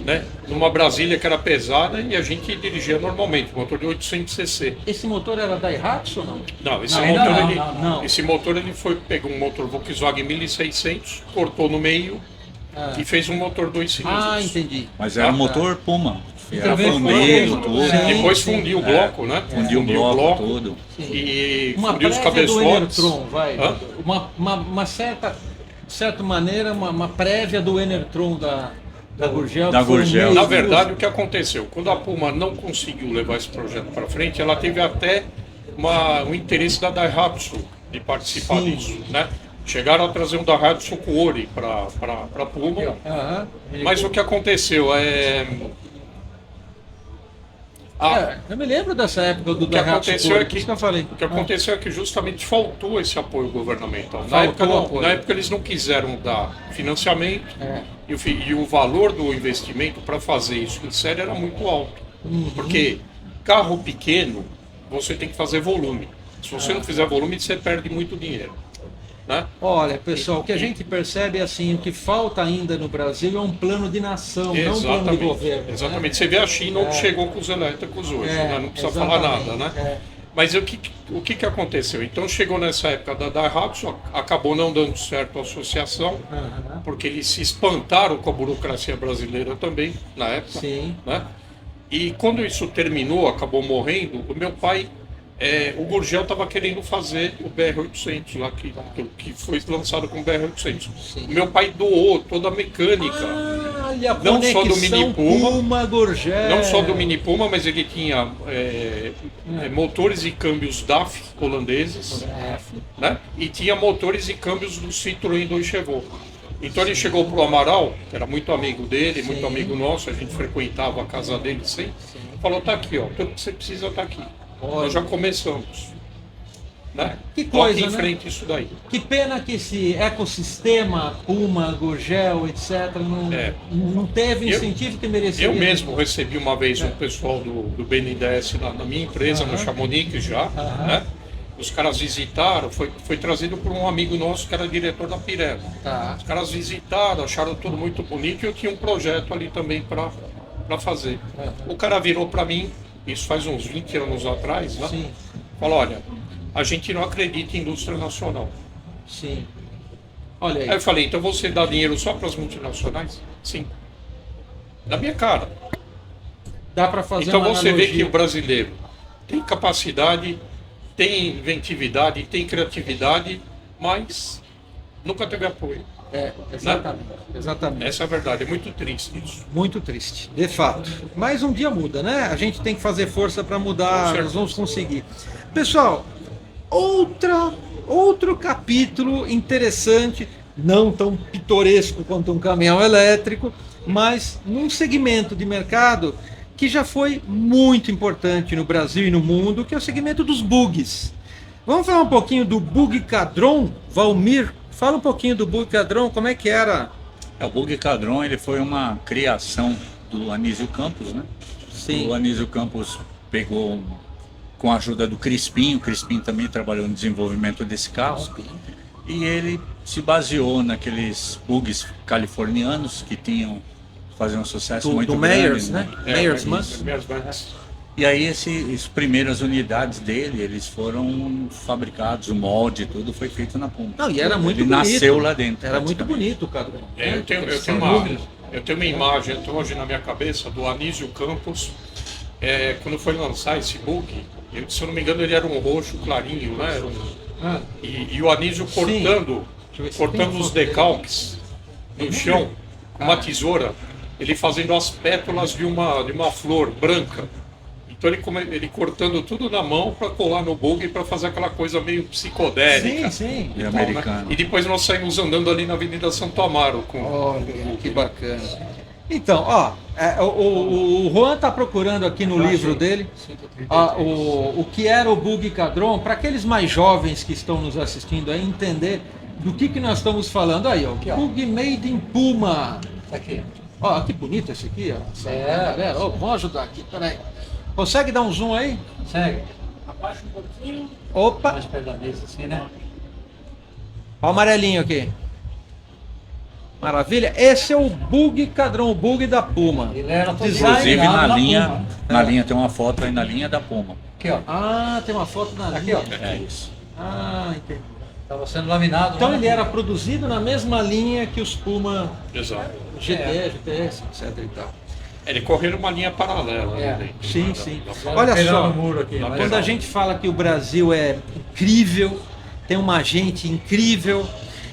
né? Numa Brasília que era pesada e a gente dirigia normalmente, motor de 800 cc. Esse motor era Daihatsu ou não? Não, esse Ainda motor, não. esse motor ele pegou um motor Volkswagen 1600, cortou no meio e fez um motor 2 cilindros. Ah, entendi. Mas era um motor Puma. Era Também foi fundido, um- tudo. Sim. Depois fundiu o bloco, né? Fundiu o bloco todo. E Uma fundiu os prévia do cabeçotes. Enertron, vai. Hã? Uma certa maneira, uma prévia do Enertron da Gurgel. Da que foi um Gurgel. meio Na de verdade, o que aconteceu? Quando a Puma não conseguiu levar esse projeto para frente, ela teve até um interesse da Daihatsu de participar Sim. disso, né? Chegaram a trazer um Daihatsu Kuori para a Puma, Aham. mas o que aconteceu Eu me lembro dessa época do O que Daihatsu aconteceu Kuori, é por isso que eu falei. O que aconteceu é que justamente faltou esse apoio governamental. Faltou apoio. Na época eles não quiseram dar financiamento É. e o valor do investimento para fazer isso em série era muito alto. Uhum. Porque carro pequeno, você tem que fazer volume. Se você não fizer volume, você perde muito dinheiro. Né? Olha, pessoal, o que a gente percebe é assim, o que falta ainda no Brasil é um plano de nação, não um plano de governo. né? Exatamente. Você vê a China onde chegou com os elétricos hoje, né? Não precisa falar exatamente, nada, né? é. Mas o que aconteceu? Então chegou nessa época da Daihatsu, acabou não dando certo a associação, porque eles se espantaram com a burocracia brasileira também, na época. Sim. Né? E quando isso terminou, acabou morrendo, o meu pai, o Gurgel estava querendo fazer o BR-800, lá que foi lançado com o BR-800. Sim. O meu pai doou toda a mecânica. Olha, a Não só do conexão Mini Puma, Puma Gurgel. Não só do Mini Puma, mas ele tinha motores e câmbios DAF holandeses, né? E tinha motores e câmbios do Citroën 2 Chevaux. Então ele chegou para o Amaral, que era muito amigo dele, muito amigo nosso, a gente frequentava a casa dele sempre, falou, tá aqui, ó, tudo que você precisa tá aqui. Nós já começamos. Né? Que coisa, Toque em né? frente isso daí. Que pena que esse ecossistema Puma, Gurgel, etc., não teve o incentivo que merecia. Eu mesmo recebi uma vez um pessoal do BNDES lá na minha empresa, no Chamonix já, né? os caras visitaram, foi trazido por um amigo nosso que era diretor da Pirelli. Tá. Os caras visitaram, acharam tudo muito bonito e eu tinha um projeto ali também para fazer. O cara virou para mim, isso faz uns 20 anos atrás, né? Sim, Falou, olha, a gente não acredita em indústria nacional. sim. Olha Aí eu aí. falei, então você dá dinheiro só para as multinacionais? Sim. Da minha cara. Dá para fazer Então uma você vê analogia. que o brasileiro tem capacidade, tem inventividade, tem criatividade, mas nunca teve apoio. Exatamente. Exatamente. Essa é a verdade, é muito triste isso. Muito triste, de fato. Mas um dia muda, né? A gente tem que fazer força para mudar, Com certeza. nós vamos conseguir. Pessoal, outro capítulo interessante, não tão pitoresco quanto um caminhão elétrico, mas num segmento de mercado que já foi muito importante no Brasil e no mundo, que é o segmento dos bugs. Vamos falar um pouquinho do Bug Cadron, Valmir? Fala um pouquinho do Bug Cadron, como é que era? O Bug Cadron ele foi uma criação do Anísio Campos, né? Sim. O Anísio Campos pegou com a ajuda do Crispim, o Crispim também trabalhou no desenvolvimento desse carro, e ele se baseou naqueles bugs californianos que faziam um sucesso muito Do grande, Meyers, né? Meyers, mas... E aí as primeiras unidades dele, eles foram fabricados, o molde, tudo foi feito na Puma. Não, e era muito Ele bonito. nasceu lá dentro. Era muito praticamente. bonito o Cadron. Eu tenho uma imagem até hoje na minha cabeça do Anísio Campos, quando foi lançar esse bug, se eu não me engano ele era um roxo clarinho, né? Era e o Anísio cortando Deixa eu ver se tem cortando os foto dele. decalques no chão, com uma tesoura, ele fazendo as pétalas de uma flor branca. Então ele cortando tudo na mão para colar no bug para fazer aquela coisa meio psicodélica. Sim. E Tal, né? americano. E depois nós saímos andando ali na Avenida Santo Amaro com Olha, que bacana. Então, ó, o Juan está procurando aqui no livro dele o que era o Bug Cadron, para aqueles mais jovens que estão nos assistindo aí entender do que nós estamos falando. Aí, ó, Bug Made in Puma. Aqui. Ó, que bonito esse aqui, ó. Essa galera. Ó, vamos ajudar aqui, peraí. Consegue dar um zoom aí? Segue. Opa, Mais perto da mesa, assim, né? ó o amarelinho aqui. Maravilha. Esse é o Bug Cadron, o Bug da Puma. Ele era todo Inclusive designado na linha, Puma. na linha tem uma foto aí na linha da Puma. Aqui, ó. Ah, tem uma foto na Aqui, linha. ó. É isso. Ah, entendi. Estava sendo laminado. Então lá ele na era produzido na mesma linha que os Puma Exato. GT, GTS, etc e tal. Ele correu numa linha paralela. É. Né, dentro Sim, da- sim. da- Olha Pegando só, no muro aqui. Lá mas- quando a gente fala que o Brasil é incrível, tem uma gente incrível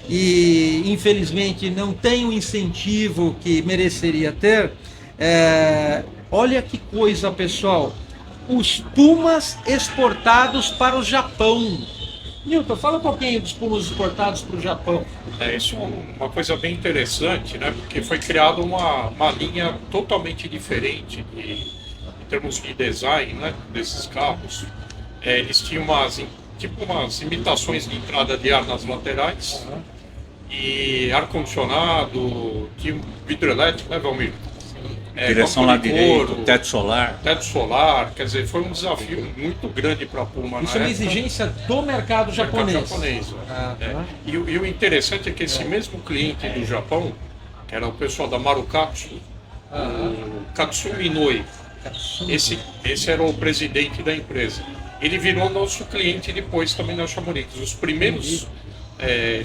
e infelizmente não tem o incentivo que mereceria ter, olha que coisa, pessoal. Os Pumas exportados para o Japão. Nilton, fala um pouquinho dos Pumas exportados para o Japão. Isso é uma coisa bem interessante, né? Porque foi criada uma linha totalmente diferente em termos de design, né? Desses carros. Eles tinham umas imitações de entrada de ar nas laterais e ar-condicionado, tinha um vidro elétrico, né, Valmir? Direção banco lá de direito, couro, teto solar. teto solar, quer dizer, foi um desafio muito grande para a Puma Isso é na uma época. exigência do mercado japonês. Japonês. Ah, tá. E o interessante é que esse mesmo cliente do Japão, que era o pessoal da Marukatsu, o Katsumi Inoue, esse era o presidente da empresa. Ele virou nosso cliente depois também na Chamonix. Os primeiros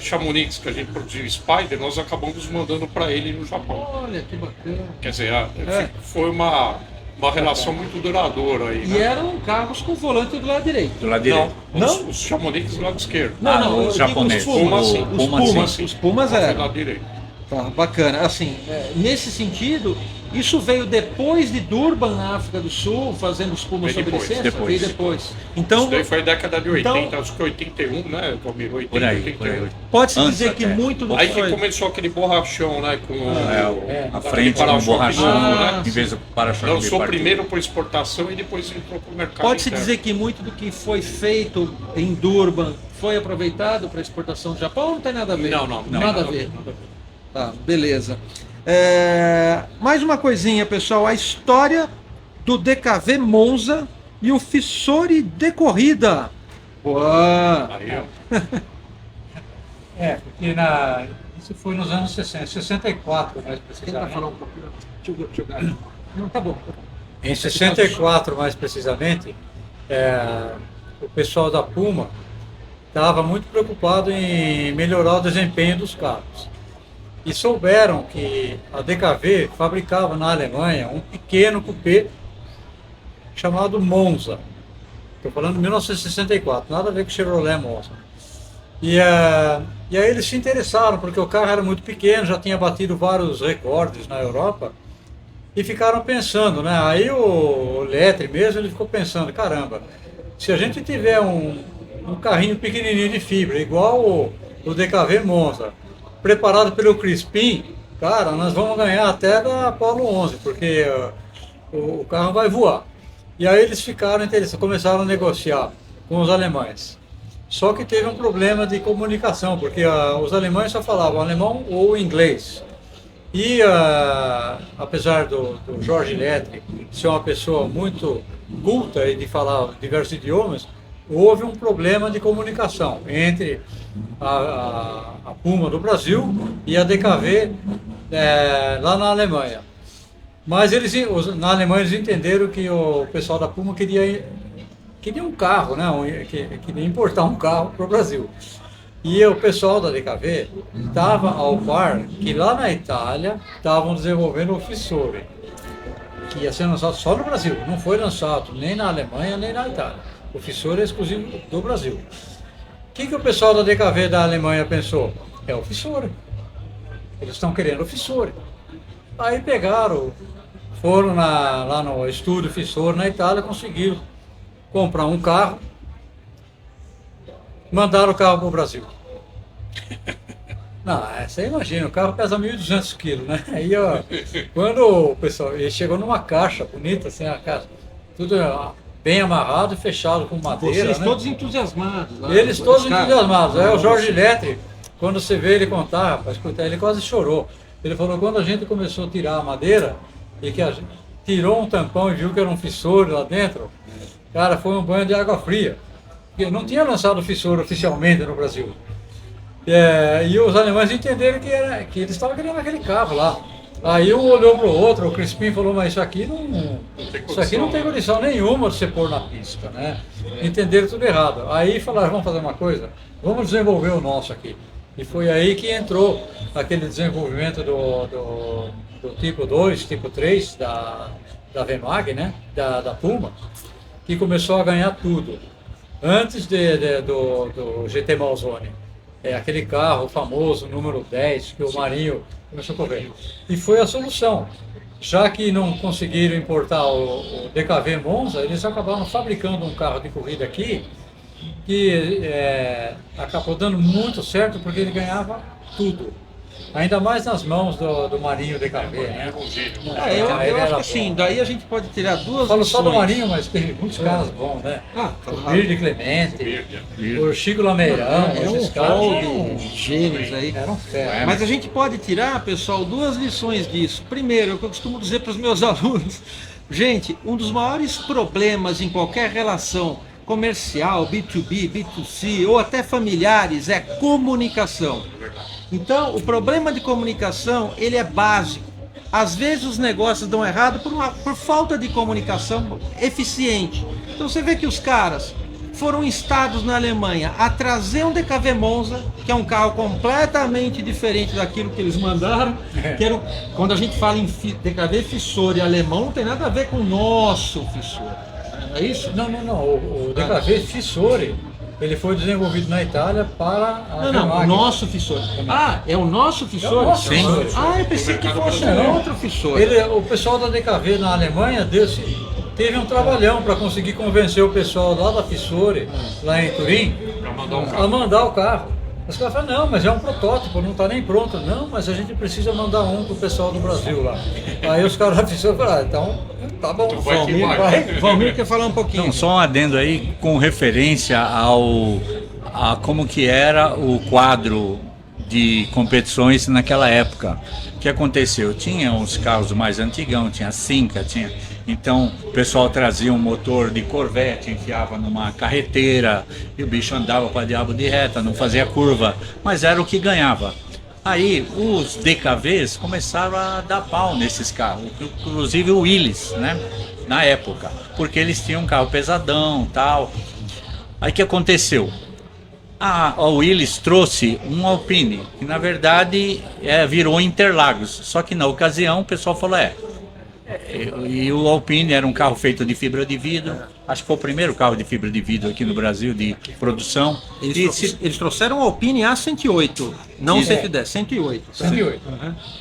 Chamonix que a gente produziu Spider, nós acabamos mandando para ele no Japão. Olha que bacana. Quer dizer, foi uma relação muito duradoura aí. E Né? eram carros com volante do lado direito. Do lado direito. Não? Os Chamonix do lado esquerdo. Não, os eu digo japoneses. Os Pumas, Puma, sim. os Puma, Pumas, sim. os Pumas Do eram. lado direito. Tá, bacana. Assim, nesse sentido, isso veio depois de Durban, na África do Sul, fazendo os Pumas Veio sob depois, licença? depois. Veio depois. Então, Isso daí foi a década de 80, então- acho que 81, né, Valmir? 80, Por aí, 81. por aí. pode-se Antes dizer que até. muito do Aí que que foi... começou aquele borrachão, né, com A aquele frente com o para-choque borrachão, novo, Ah, né? em vez do para-choque Lançou bipartido. primeiro por exportação e depois entrou para o mercado Pode-se interno. dizer que muito do que foi feito em Durban foi aproveitado para exportação do Japão ou não tem nada a ver? Não, Nada a ver. nada a ver. Tá, beleza. Mais uma coisinha, pessoal. A história do DKV Monza e o Fissori de corrida. Boa! Aí, ó. Porque isso foi nos anos 60, 64 mais precisamente. pouquinho? Deixa eu jogar. Não, tá bom. Em 64 mais precisamente, o pessoal da Puma estava muito preocupado em melhorar o desempenho dos carros. E souberam que a DKV fabricava na Alemanha um pequeno coupé chamado Monza. Estou falando de 1964, nada a ver com Chevrolet Monza. E aí eles se interessaram, porque o carro era muito pequeno, já tinha batido vários recordes na Europa, e ficaram pensando, né? Aí o Lettre mesmo, ele ficou pensando, caramba, se a gente tiver um carrinho pequenininho de fibra, igual o DKV Monza, preparado pelo Crispin, cara, nós vamos ganhar até da Apollo 11, porque o carro vai voar. E aí eles ficaram interessados, começaram a negociar com os alemães. Só que teve um problema de comunicação, porque os alemães só falavam alemão ou inglês. E apesar do Jorge Lettre ser uma pessoa muito culta e de falar diversos idiomas, houve um problema de comunicação entre a Puma do Brasil e a DKV lá na Alemanha. Mas na Alemanha eles entenderam que o pessoal da Puma queria um carro, né? Queria importar um carro para o Brasil. E o pessoal da DKV estava ao par que lá na Itália estavam desenvolvendo o Fissore, que ia ser lançado só no Brasil, não foi lançado nem na Alemanha nem na Itália. O Fissore é exclusivo do Brasil. O que o pessoal da DKV da Alemanha pensou? É o Fissore. Eles estão querendo o Fissore. Aí foram lá no estúdio Fissore na Itália, conseguiram comprar um carro, mandaram o carro para o Brasil. Não, você imagina, o carro pesa 1.200 quilos, né? Aí, ó, quando o pessoal, ele chegou numa caixa bonita, assim, a caixa, tudo bem amarrado e fechado com madeira, Vocês né? todos entusiasmados. Lá, Eles todos caras. entusiasmados. O Jorge Lettre, quando você vê ele contar, rapaz, ele quase chorou. Ele falou, quando a gente começou a tirar a madeira, e que a gente tirou um tampão e viu que era um Fissore lá dentro, cara, foi um banho de água fria. Porque não tinha lançado o Fissore oficialmente no Brasil. E os alemães entenderam que eles estavam querendo aquele carro lá. Aí um olhou para o outro, o Crispin falou, mas isso aqui não tem condição nenhuma de você pôr na pista, né? Entenderam tudo errado. Aí falaram, vamos fazer uma coisa, vamos desenvolver o nosso aqui. E foi aí que entrou aquele desenvolvimento do tipo 2, tipo 3 da Vemag, né? Da Puma, que começou a ganhar tudo. Antes do GT Malzone. Aquele carro famoso, número 10, que o Marinho começou a correr. E foi a solução. Já que não conseguiram importar o DKV Monza, eles acabaram fabricando um carro de corrida aqui, que acabou dando muito certo, porque ele ganhava tudo. Ainda mais nas mãos do Marinho DKV, né? Eu acho que sim, daí a gente pode tirar duas Falo só do lições. Marinho, mas teve muitos caras bons, né? Claro. O Bird Clemente, o Chico Lameirão, esses caras gênios aí. eram fera. Mas a gente pode tirar, pessoal, duas lições disso. Primeiro, o que eu costumo dizer para os meus alunos. Gente, um dos maiores problemas em qualquer relação comercial, B2B, B2C ou até familiares é comunicação. Então, o problema de comunicação, ele é básico. Às vezes os negócios dão errado por falta de comunicação eficiente. Então você vê que os caras foram instados na Alemanha a trazer um DKV Monza, que é um carro completamente diferente daquilo que eles mandaram. Quando a gente fala em DKV Fissore alemão, não tem nada a ver com o nosso Fissore. É isso? Não. O DKV Fissore, ele foi desenvolvido na Itália para a Não, o Vemag. nosso Fissore. Ah, é o nosso Fissore? É o nosso Fissore. Ah, eu pensei que fosse Não. outro Fissore. O pessoal da DKV na Alemanha teve um trabalhão para conseguir convencer o pessoal lá da Fissore, lá em Turim, a mandar o carro. Os caras falaram, não, mas é um protótipo, não está nem pronto. Não, mas a gente precisa mandar um para o pessoal do Brasil lá. Aí os caras da Fissore falaram, então tá bom. Valmir quer falar um pouquinho. Não, só um adendo aí com referência a como que era o quadro de competições naquela época. O que aconteceu? Tinha uns carros mais antigão, tinha Cinca, tinha... Então o pessoal trazia um motor de Corvette, enfiava numa carreteira e o bicho andava para diabo de reta, não fazia curva, mas era o que ganhava. Aí os DKVs começaram a dar pau nesses carros, inclusive o Willys, né? Na época, porque eles tinham um carro pesadão, tal. Aí o que aconteceu? A Willys trouxe um Alpine, que na verdade virou Interlagos, só que na ocasião o pessoal falou, e o Alpine era um carro feito de fibra de vidro, acho que foi o primeiro carro de fibra de vidro aqui no Brasil de produção. Eles trouxeram o Alpine A108, não Isso. 110, 108. 108.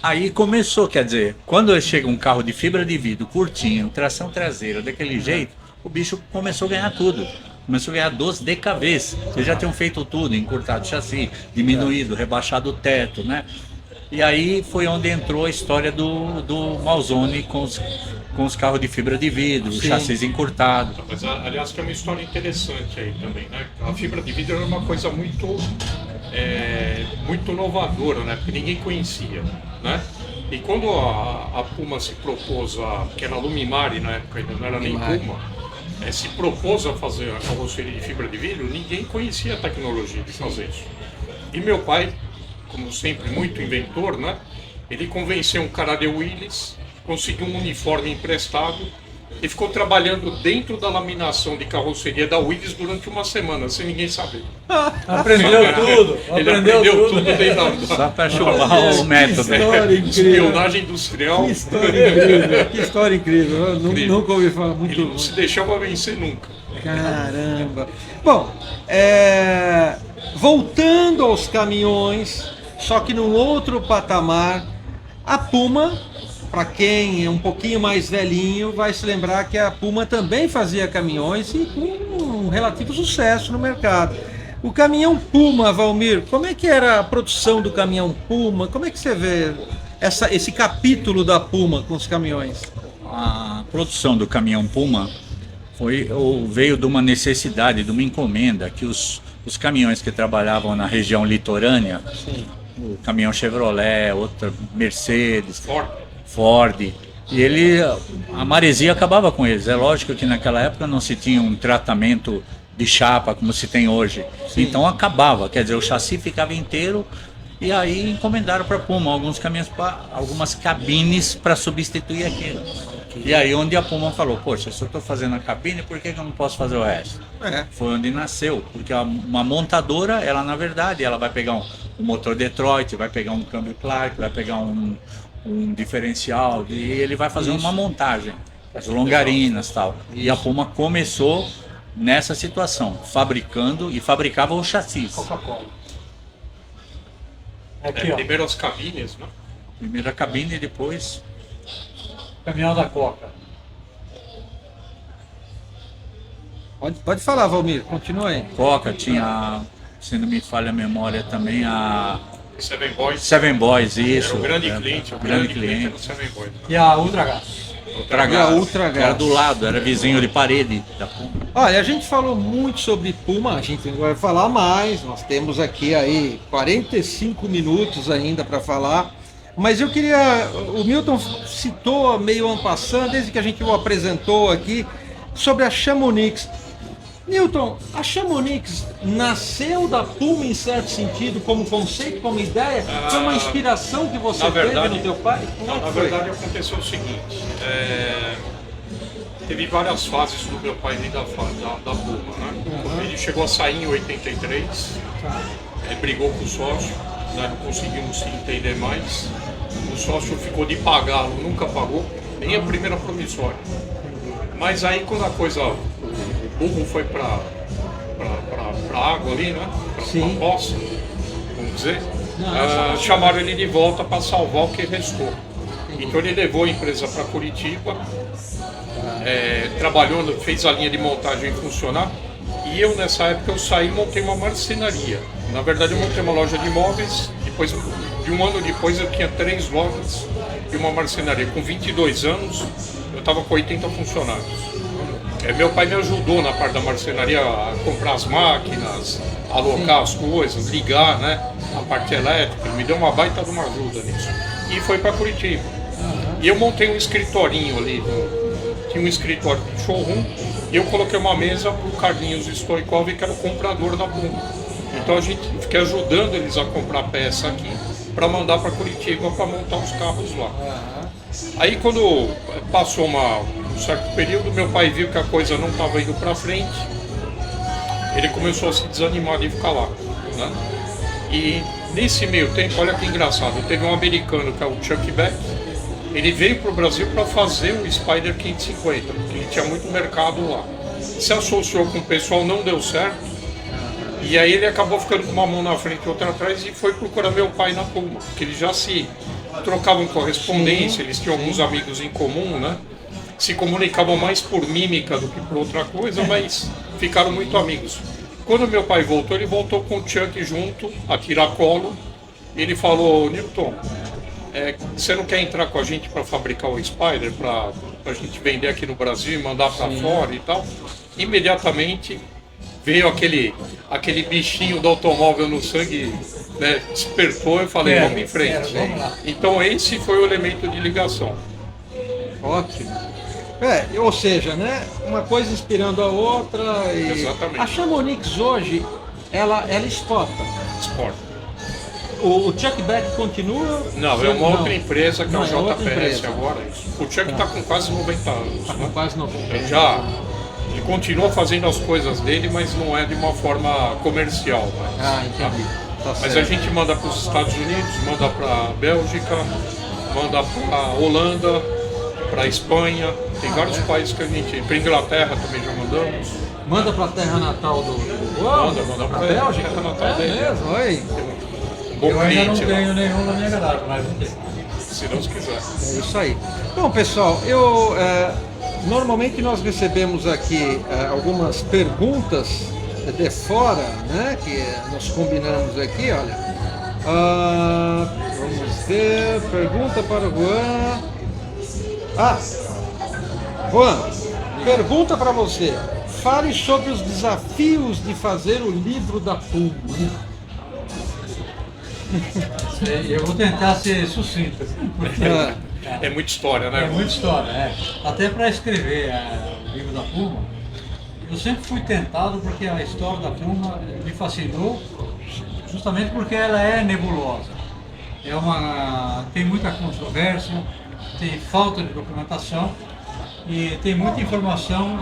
Aí começou, quer dizer, quando chega um carro de fibra de vidro, curtinho, tração traseira, daquele jeito, o bicho começou a ganhar tudo. Começou a ganhar dos DKVs, eles já tinham feito tudo, encurtado o chassi, diminuído, rebaixado o teto, né? E aí foi onde entrou a história do Malzone com os carros de fibra de vidro, o chassi encurtado. Mas, aliás, tem uma história interessante aí também, né? A fibra de vidro era uma coisa muito inovadora, né? Porque ninguém conhecia, né? E quando a Puma se propôs, que era a Lumimari na época, ainda não era nem Puma, se propôs a fazer a carroceria de fibra de vidro, ninguém conhecia a tecnologia de fazer isso. E meu pai, como sempre, muito inventor, né? Ele convenceu um cara de Willys, conseguiu um uniforme emprestado e ficou trabalhando dentro da laminação de carroceria da Willys durante uma semana, sem ninguém saber. Aprendeu tudo. Ele aprendeu tudo dentro Só para chupar o método. História incrível. espionagem industrial. Que história incrível, que história incrível. Eu Incrível. nunca ouvi falar muito. Ele não se deixava vencer nunca. Caramba. Bom, voltando aos caminhões, só que num outro patamar, a Puma, para quem é um pouquinho mais velhinho, vai se lembrar que a Puma também fazia caminhões e com um relativo sucesso no mercado. O caminhão Puma, Valmir, como é que era a produção do caminhão Puma? Como é que você vê esse capítulo da Puma com os caminhões? A produção do caminhão Puma veio de uma necessidade, de uma encomenda que os caminhões que trabalhavam na região litorânea, o caminhão Chevrolet, outra Mercedes, Ford, e a maresia acabava com eles. É lógico que naquela época não se tinha um tratamento de chapa como se tem hoje. Então acabava, quer dizer, o chassi ficava inteiro. E aí encomendaram para a Puma algumas cabines para substituir aquilo. E aí onde a Puma falou, poxa, se eu estou fazendo a cabine, por que eu não posso fazer o resto? Foi onde nasceu, porque uma montadora, ela na verdade, ela vai pegar um motor Detroit, vai pegar um câmbio Clark, vai pegar um diferencial, e ele vai fazer uma montagem, as longarinas e tal. E a Puma começou nessa situação, fabricava o chassi. Coca-Cola. Aqui, ó. Primeiro as cabines, né? Primeiro a cabine e depois... Caminhão da Coca. Pode falar, Valmir, continua aí. Coca, tinha, se não me falha a memória também, a Seven Boys, isso. Era o grande cliente, era o Seven Boys. E a Ultra Gas. Ultra Gas. Era do lado, era vizinho de parede da Puma. Olha, a gente falou muito sobre Puma, a gente vai falar mais, nós temos aqui aí 45 minutos ainda para falar, mas eu queria, o Milton citou meio en passant, desde que a gente o apresentou aqui, sobre a Chamonix. Milton, a Chamonix nasceu da Puma em certo sentido, como conceito, como ideia? Foi uma inspiração que você teve no teu pai? Na verdade aconteceu o seguinte, teve várias fases do meu pai dentro da Puma, né? Ele chegou a sair em 83, ele brigou com o sócio, né? Não conseguimos se entender mais, o sócio ficou de pagá-lo, nunca pagou, nem a primeira promissória. Mas aí quando a coisa, o burro foi pra água ali, né? Pra poça, vamos dizer, chamaram ele de volta para salvar o que restou. Então ele levou a empresa para Curitiba, trabalhou, fez a linha de montagem funcionar, e eu nessa época eu saí e montei uma marcenaria. Na verdade eu montei uma loja de imóveis, depois de um ano depois eu tinha 3 lojas e uma marcenaria. Com 22 anos eu estava com 80 funcionários. Meu pai me ajudou na parte da marcenaria a comprar as máquinas, alocar as coisas, ligar, né? A parte elétrica, ele me deu uma baita de uma ajuda nisso. E foi para Curitiba. E eu montei um escritorinho ali, tinha um escritório de showroom, e eu coloquei uma mesa para o Carlinhos Stoikov, que era o comprador da Puma. Então a gente fiquei ajudando eles a comprar peça aqui para mandar para Curitiba para montar os carros lá. Aí quando passou um certo período, meu pai viu que a coisa não estava indo para frente, ele começou a se desanimar de ficar lá, né? E nesse meio tempo, olha que engraçado, teve um americano que é o Chuck Beck, ele veio para o Brasil para fazer o Spider 550, porque ele tinha muito mercado lá. Se associou com o pessoal, não deu certo, e aí ele acabou ficando com uma mão na frente e outra atrás e foi procurar meu pai na Puma, porque eles já se trocavam correspondência, eles tinham alguns amigos em comum, né? Se comunicavam mais por mímica do que por outra coisa, mas ficaram muito amigos. Quando meu pai voltou, ele voltou com o Chuck junto, a tiracolo, e ele falou: Newton, você não quer entrar com a gente para fabricar o Spider, para a gente vender aqui no Brasil e mandar para fora e tal? Imediatamente veio aquele bichinho do automóvel no sangue, né, despertou. Eu falei, vamos em frente. Vamos lá. Então esse foi o elemento de ligação. Ótimo. Ou seja, né? Uma coisa inspirando a outra. E Exatamente. a Chamonix hoje, ela exporta. Esporte. O Chuck Beck continua? Não, é uma outra empresa que é o Não, é outra JPS empresa. agora. O Chuck está com quase 90 anos. Está Né? com quase 90. Ele continua fazendo as coisas dele, mas não é de uma forma comercial. Entendi. Tá Mas certo. a gente manda para os Estados Unidos, manda para a Bélgica, manda para a Holanda, para a Espanha, tem vários países que a gente. Para a Inglaterra também já mandamos. Manda para a terra natal do. Manda para pra Bélgica? terra natal dele. Mesmo, oi. Um bom Eu ainda não cliente lá, tenho nenhum na minha garagem, mas vamos ter. se Deus quiser. É isso aí. Bom, pessoal, normalmente nós recebemos aqui algumas perguntas de fora, né? Que nós combinamos aqui, olha. Vamos ver. Pergunta para o Juan. Juan, pergunta para você. Fale sobre os desafios de fazer o livro da Puma. Eu vou tentar ser sucinto, porque É muita história, né? é muita história. Até para escrever o livro da Puma, eu sempre fui tentado porque a história da Puma me fascinou, justamente porque ela é nebulosa. Tem muita controvérsia, tem falta de documentação e tem muita informação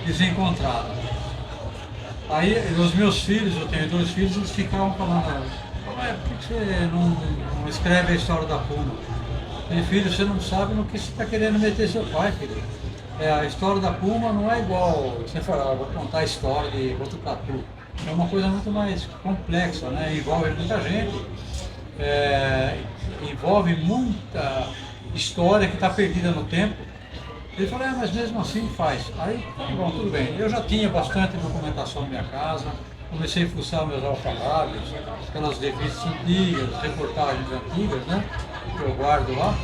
desencontrada. Aí os meus filhos, eu tenho 2 filhos, eles ficavam falando: por que você não escreve a história da Puma? Meu filho, você não sabe no que você está querendo meter seu pai, filho. A história da Puma não é igual você falar, vou contar a história de Botucatu. É uma coisa muito mais complexa, né? Envolve muita gente, envolve muita história que está perdida no tempo. Ele falou: mas mesmo assim faz. Aí, bom, tudo bem. Eu já tinha bastante documentação na minha casa, comecei a fuçar meus alfarrábios, aquelas revistas antigas, reportagens antigas, né? Que eu guardo lá,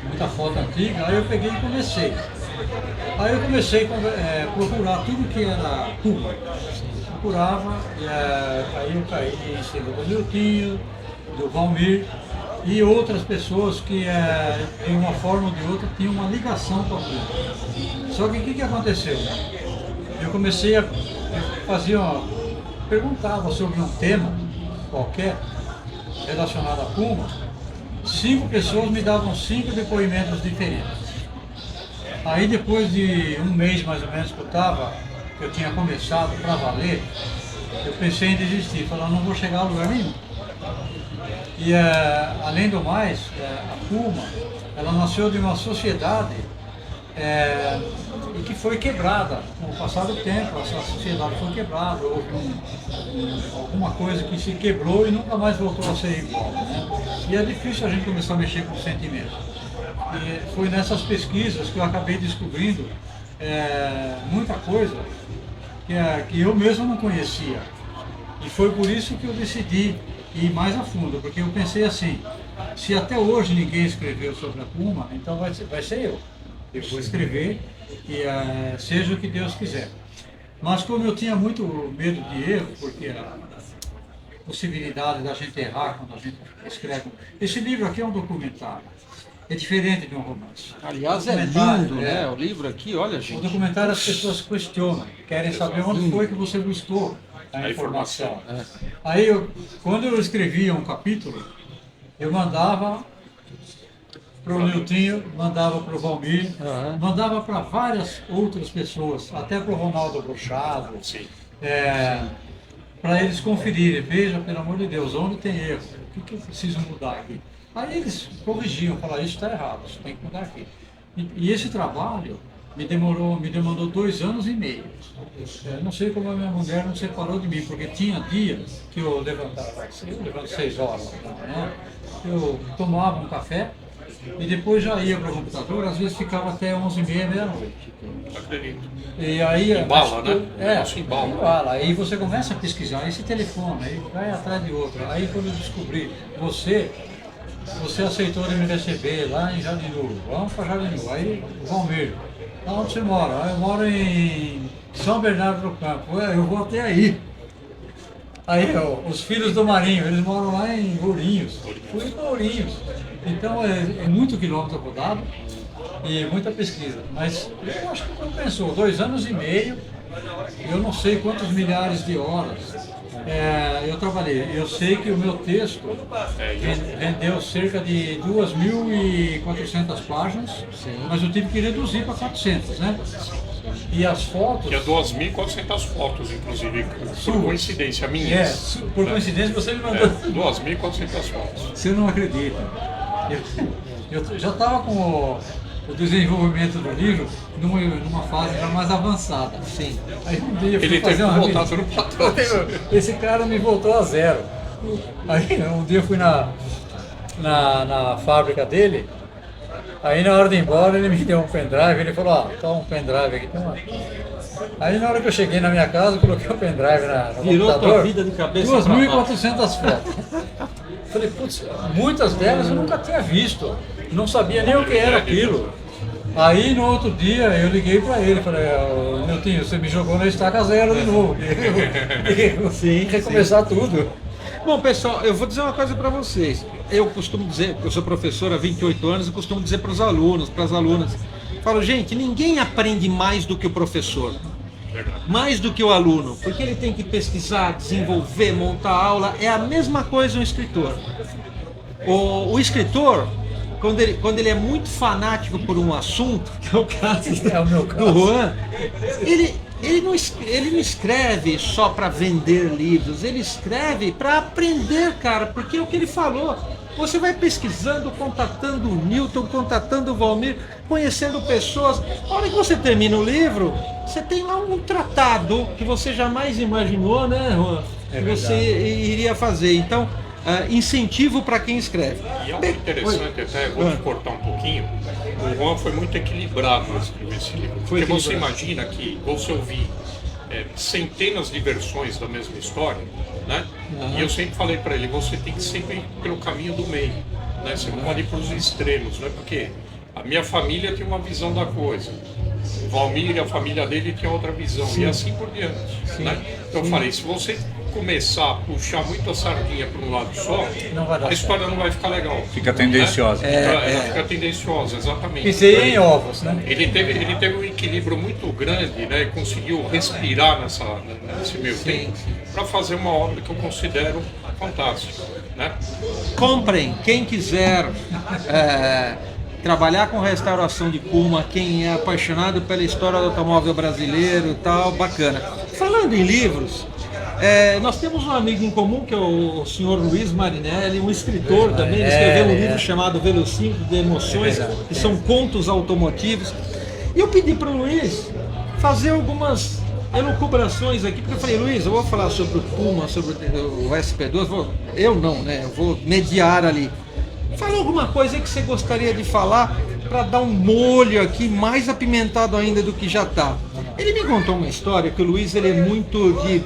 muita foto antiga. Aí eu peguei e comecei. Aí eu comecei a procurar tudo que era Puma. Procurava, aí eu caí em cima do Miltinho, do Valmir e outras pessoas que de uma forma ou de outra tinham uma ligação com a Puma. Só que o que aconteceu? Eu comecei a perguntava sobre um tema qualquer relacionado à Puma, 5 pessoas me davam 5 depoimentos diferentes. Aí depois de um mês mais ou menos que eu tinha começado para valer, eu pensei em desistir, falando: não vou chegar a lugar nenhum. E além do mais, a Puma, ela nasceu de uma sociedade e que foi quebrada. Com o passar do tempo, essa sociedade foi quebrada, houve alguma coisa que se quebrou e nunca mais voltou a ser igual, né? E é difícil a gente começar a mexer com sentimentos. E foi nessas pesquisas que eu acabei descobrindo muita coisa que eu mesmo não conhecia. E foi por isso que eu decidi ir mais a fundo, porque eu pensei assim: se até hoje ninguém escreveu sobre a Puma, então vai ser eu. Eu vou escrever e seja o que Deus quiser. Mas como eu tinha muito medo de erro, porque a possibilidade da gente errar quando a gente escreve. Esse livro aqui é um documentário. É diferente de um romance. Aliás, é Documentário, lindo, né? O livro aqui, olha, O gente. documentário as pessoas questionam, querem saber onde foi que você buscou a informação. Aí, quando eu escrevia um capítulo, eu mandava para o Niltinho, mandava para o Valmir, mandava para várias outras pessoas, até para o Ronaldo Brochado, para eles conferirem, veja, pelo amor de Deus, onde tem erro, o que eu preciso mudar aqui. Aí eles corrigiam, falaram, isso está errado, isso tem que mudar aqui. E esse trabalho me demandou 2 anos e meio. Não sei como a minha mulher não separou de mim, porque tinha dias que eu levantava, eu levanto 6 horas da manhã, eu tomava um café e depois já ia para o computador, às vezes ficava até 11h30, meia-noite. Acredito. E aí, Embala, né? Embala. Aí você começa a pesquisar, aí você telefona, aí vai atrás de outro. Aí quando eu descobri, você aceitou de me receber lá em Jardim, vamos para Jardim. Aí o Valmir, onde você mora? Eu moro em São Bernardo do Campo. Eu vou até aí. Aí os filhos do Marinho, eles moram lá em Ourinhos. Fui em Ourinhos. Então é muito quilômetro rodado e muita pesquisa. Mas eu acho que compensou. 2 anos e meio, eu não sei quantos milhares de horas. Eu trabalhei. Eu sei que o meu texto rendeu cerca de 2.400 páginas, mas eu tive que reduzir para 400, né? E as fotos... Tinha 2.400 fotos, inclusive, por coincidência, minhas. Por coincidência você me mandou... 2.400 fotos. Você não acredita. Eu já estava com o desenvolvimento do livro numa fase já mais avançada. Sim. Aí um dia eu fui Ele fazer teve que uma voltar tudo para trás. Esse cara me voltou a zero. Aí um dia eu fui na fábrica dele, aí na hora de ir embora ele me deu um pendrive, ele falou, toma um pendrive aqui, toma. Aí na hora que eu cheguei na minha casa, eu coloquei o pendrive no Virou computador, tua vida de cabeça 2.400 fotos. Falei, putz, muitas delas eu nunca tinha visto, não sabia nem o que era aquilo. Aí no outro dia eu liguei para ele, falei, Niltinho, você me jogou na estaca zero de novo. Sim, recomeçar tudo. Bom, pessoal, eu vou dizer uma coisa para vocês. Eu costumo dizer, eu sou professor há 28 anos e costumo dizer para os alunos, para as alunas, falo, gente, ninguém aprende mais do que o professor. Mais do que o aluno, porque ele tem que pesquisar, desenvolver, montar aula, é a mesma coisa um escritor. O escritor, quando ele é muito fanático por um assunto, que é o caso É o meu caso. do Juan, ele não escreve só para vender livros, ele escreve para aprender, cara, porque é o que ele falou. Você vai pesquisando, contatando o Newton, contatando o Valmir, conhecendo pessoas. A hora que você termina o livro, você tem lá um tratado que você jamais imaginou, né, Juan? Que você iria fazer. Então, incentivo para quem escreve. E algo interessante, até vou te cortar um pouquinho, o Juan foi muito equilibrado ao escrever esse livro. Porque você imagina que você ouvir centenas de versões da mesma história, né? E eu sempre falei para ele, você tem que sempre ir pelo caminho do meio, né? Você não pode ir para os extremos, né? Porque a minha família tem uma visão da coisa, o Valmir e a família dele tem outra visão, e assim por diante, né? Então eu falei, se você começar a puxar muito a sardinha para um lado só, a história não vai ficar legal. Fica tendenciosa. Né? Ela fica tendenciosa, exatamente. Pisei em ovos, né? Ele teve um equilíbrio muito grande, né? E conseguiu respirar nesse meio tempo para fazer uma obra que eu considero fantástica, né? Comprem, quem quiser trabalhar com restauração de Puma, quem é apaixonado pela história do automóvel brasileiro e tal, bacana. Falando em livros, nós temos um amigo em comum que é o senhor Luiz Marinelli, um escritor também, ele escreveu um livro chamado Velocímetro de Emoções, que são contos automotivos. E eu pedi para o Luiz fazer algumas elucubrações aqui, porque eu falei, Luiz, eu vou falar sobre o Puma, sobre o SP2, eu vou mediar ali. Fala alguma coisa que você gostaria de falar para dar um molho aqui mais apimentado ainda do que já está. Ele me contou uma história que o Luiz ele é muito de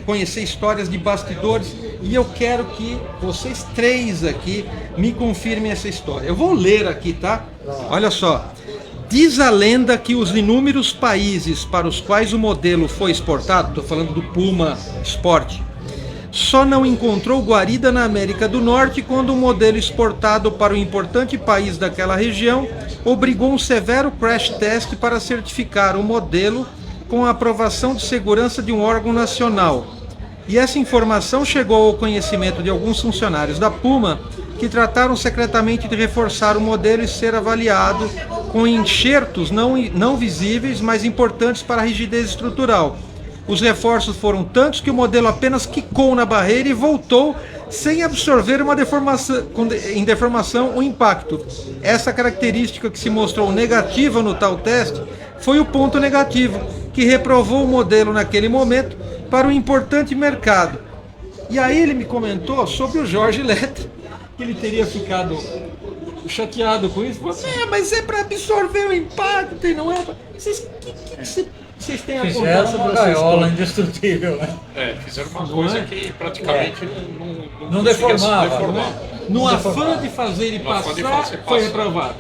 conhecer histórias de bastidores e eu quero que vocês 3 aqui me confirmem essa história. Eu vou ler aqui, tá? Olha só. Diz a lenda que os inúmeros países para os quais o modelo foi exportado, estou falando do Puma Sport, só não encontrou guarida na América do Norte quando o modelo exportado para o importante país daquela região obrigou um severo crash test para certificar o modelo com a aprovação de segurança de um órgão nacional. E essa informação chegou ao conhecimento de alguns funcionários da Puma que trataram secretamente de reforçar o modelo e ser avaliado com enxertos não visíveis, mas importantes para a rigidez estrutural. Os reforços foram tantos que o modelo apenas quicou na barreira e voltou sem absorver uma deformação o impacto. Essa característica que se mostrou negativa no tal teste foi o ponto negativo, que reprovou o modelo naquele momento para um importante mercado. E aí ele me comentou sobre o Jorge Letra, que ele teria ficado chateado com isso. Falou, mas é para absorver o impacto e não é para... Vocês têm a contar Fizeram sobre uma essa gaiola história? indestrutível, né? Fizeram uma coisa que praticamente Não conseguia se deformava, deformar. né? No afã de fazer ele No afã de passar, fazer foi passar. reprovado.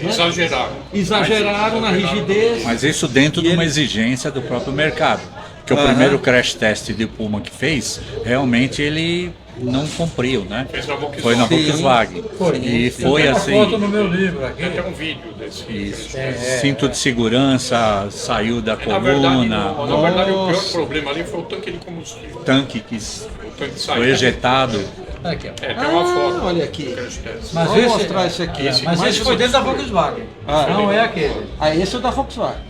Exageraram. Exageraram na rigidez. Mas isso dentro E de uma ele- exigência do próprio mercado. Porque o Aham. primeiro crash test de Puma que fez, realmente ele não cumpriu, né? Fez na Volkswagen. Foi na Sim. Volkswagen. Foi. E Eu foi tenho assim, uma foto no meu livro aqui. Tem até um vídeo desse. isso. desse- Cinto de segurança, saiu da Na verdade, coluna, na verdade, o pior Nossa. problema ali foi o tanque de combustível. tanque que O tanque saiu. foi ejetado. Aqui, ó. Tem uma foto. Olha aqui. Crash test. Mas Vamos esse, mostrar esse aqui. Mas Mas esse foi dentro da Volkswagen. Ah, Não é aquele. Esse é o da Volkswagen.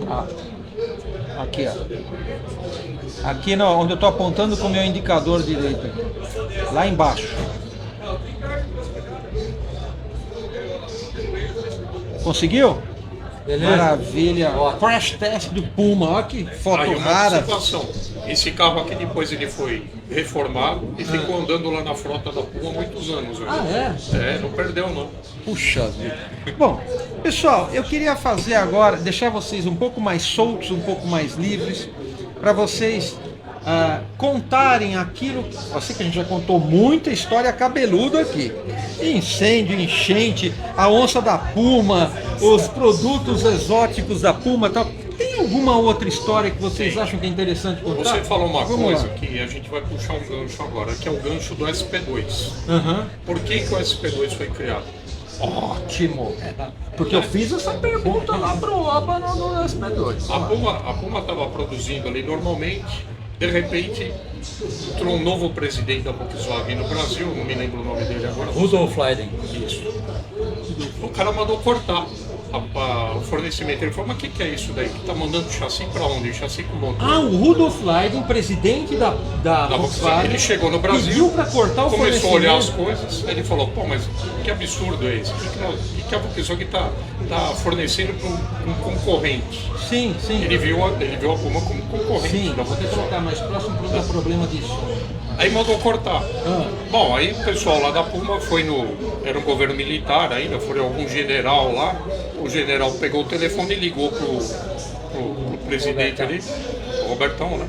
Tá. Aqui, ó. Aqui onde eu estou apontando com o meu indicador direito. Lá embaixo. Conseguiu? Beleza? Maravilha. Ótimo. Crash test do Puma. Olha que foto Aí uma rara. observação. Esse carro aqui depois ele foi reformado e ficou andando lá na frota da Puma há muitos anos. Né? Ah, é? Não perdeu não. Puxa vida. Bom, pessoal, eu queria fazer agora, deixar vocês um pouco mais soltos, um pouco mais livres, para vocês contarem aquilo. Eu sei que a gente já contou muita história cabeluda aqui. Incêndio, enchente, a onça da Puma, os produtos exóticos da Puma e tal. Tem alguma outra história que vocês acham que é interessante contar? Você falou uma Vamos coisa lá. que a gente vai puxar um gancho agora, que é o gancho do SP2. Aham. Por que o SP2 foi criado? Ótimo. Porque eu fiz essa pergunta lá pro Oba no SP2. A Puma estava produzindo ali normalmente, de repente entrou um novo presidente da Volkswagen no Brasil, não me lembro o nome dele agora. Rudolf Leiden. Isso. O cara mandou cortar o fornecimento. Ele falou, mas o que é isso daí? Que tá mandando chassi para onde? Chassi com motor. Ah, o Rudolf Leiden, presidente da Da Volkswagen. Volkswagen, Ele chegou no Brasil, pediu para cortar o começou a olhar as fornecimento. coisas, aí ele falou, pô, mas que absurdo é esse? O que a Volkswagen tá fornecendo para um concorrente? Sim, sim. Ele viu a Puma como concorrente Sim, da vou ter que Volkswagen. colocar mais próximo para dar problema disso. Aí mandou cortar. Ah. Bom, aí o pessoal lá da Puma foi era um governo militar ainda, foi algum general lá. O general pegou o telefone e ligou pro presidente ali, o Robertão, né?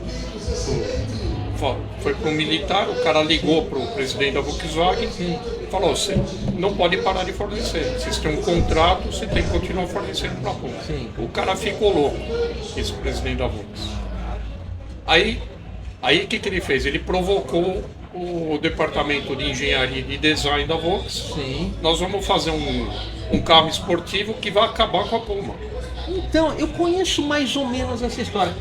Foi pro militar, o cara ligou pro presidente da Volkswagen e falou, você não pode parar de fornecer. Vocês têm um contrato, você tem que continuar fornecendo pra Puma. Sim. O cara ficou louco, esse presidente da Volkswagen. Aí o que ele fez? Ele provocou o departamento de engenharia e de design da Volkswagen. Sim. Nós vamos fazer um carro esportivo que vai acabar com a Puma. Então, eu conheço mais ou menos essa história.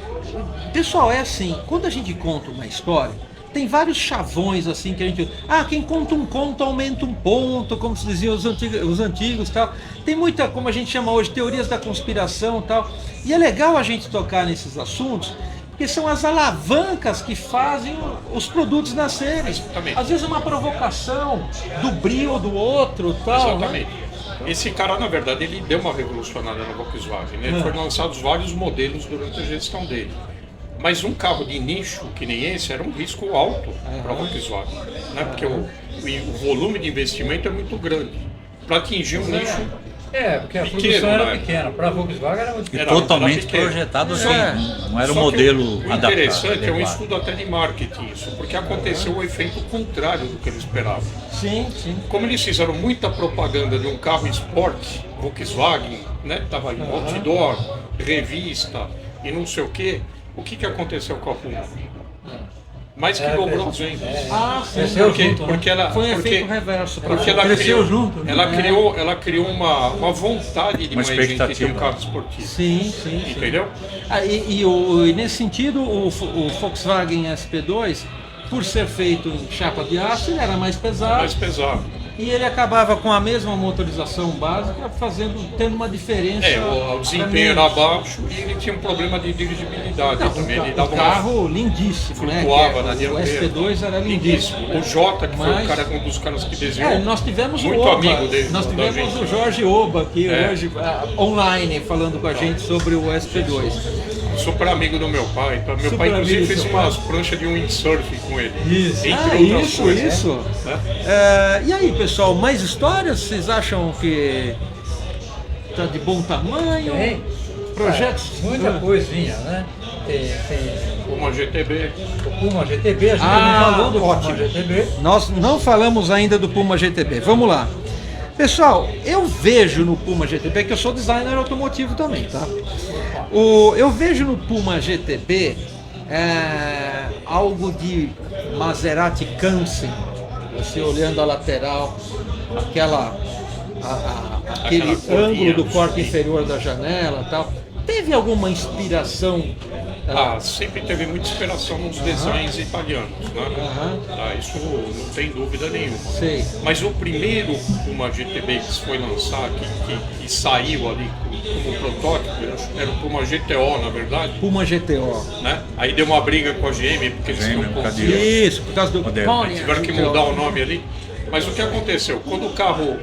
Pessoal, é assim, quando a gente conta uma história, tem vários chavões assim que a gente... quem conta um conto aumenta um ponto, como se diziam os antigos tal. Tem muita, como a gente chama hoje, teorias da conspiração tal. E é legal a gente tocar nesses assuntos, porque são as alavancas que fazem os produtos nascerem. Exatamente. Às vezes é uma provocação do brilho do outro tal. Exatamente. Né? Esse cara, na verdade, ele deu uma revolucionada na Volkswagen. Né? Foram lançados vários modelos durante a gestão dele. Mas um carro de nicho que nem esse era um risco alto para a Volkswagen. Né? Porque o volume de investimento é muito grande. Para atingir um nicho Porque a Pequeno, produção era né? pequena. Para a Volkswagen era muito E pequena. Era totalmente pequeno. projetado assim, É. não era um Só que modelo o adaptado. interessante é um adequado. estudo até de marketing isso, porque aconteceu o efeito contrário do que eles esperavam. Sim, sim. Como eles fizeram muita propaganda de um carro esporte, Volkswagen, né? Tava em outdoor, revista e não sei o que aconteceu com a Puma? Mais que dobrou as vendas. Ah, sim. Cresceu Porque, junto, né? porque ela, Foi um porque, efeito reverso. porque ela Cresceu criou, junto, né? ela criou uma vontade de Uma mais gente ter um expectativa. carro esportivo. Sim, sim, sim. Entendeu? E nesse sentido, o Volkswagen SP2, por ser feito em chapa de aço, ele era mais pesado. Mais pesado. E ele acabava com a mesma motorização básica, tendo uma diferença. O desempenho era baixo e ele tinha um problema de dirigibilidade Não, também. Ele o dava carro lindíssimo, né? flutuava na O dianteira. SP2 era lindíssimo. O Jota, que foi Mas- o cara, um dos caras que desenhou. Nós tivemos muito o Oba, amigo dele. nós da tivemos gente. o Jorge Oba aqui É. hoje, online, falando com a gente sobre o SP2. Super amigo do meu pai. Então, meu Super pai, inclusive, amigo do fez seu umas pranchas de windsurf com ele. Isso. Entre outras coisas. Isso. Né? E aí, pessoal, mais histórias? Vocês acham que tá de bom tamanho? Tem. Projetos? Muita coisinha, né? Tem Uma GTB. o Puma GTB, a gente Ah, também falou do ótimo. Puma GTB. Nós não falamos ainda do Puma GTB. Vamos lá. Pessoal, eu vejo no Puma GTB, que eu sou designer automotivo também, tá? Eu vejo no Puma GTB algo de Maserati Cansen. Você olhando a lateral, aquele Aquela curvinha. ângulo do corte inferior da janela e tal. Teve alguma inspiração? Sempre teve muita inspiração nos designs italianos, né? Aham. Isso não tem dúvida nenhuma. Sei. Mas o primeiro Puma GTB que foi lançar, que saiu ali como protótipo, era o Puma GTO, na verdade. Puma GTO. Né? Aí deu uma briga com a GM, porque eles GM, não cadê? conseguiam. Isso, por causa do Moderno. Pontiac Tiveram que GTO. mudar o nome ali. Mas o que aconteceu? Quando o carro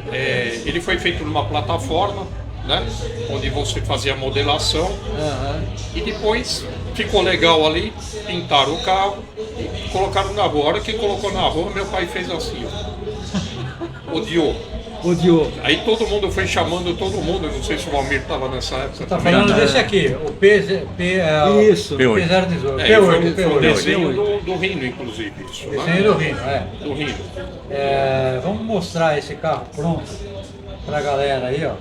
ele foi feito numa plataforma, né? Onde você fazia a modelação, Aham. e depois ficou legal ali, pintaram o carro e colocaram na rua. A hora que colocou na rua, meu pai fez assim, ó. Odiou. Odiou. Aí todo mundo foi chamando todo mundo, eu não sei se o Valmir estava nessa época Tá também. falando desse aqui, o Isso. P8. P018. Foi o P8. desenho do Rino, inclusive, isso. Desenho Né? do Rino, Do Rino. Vamos mostrar esse carro pronto pra galera aí, ó.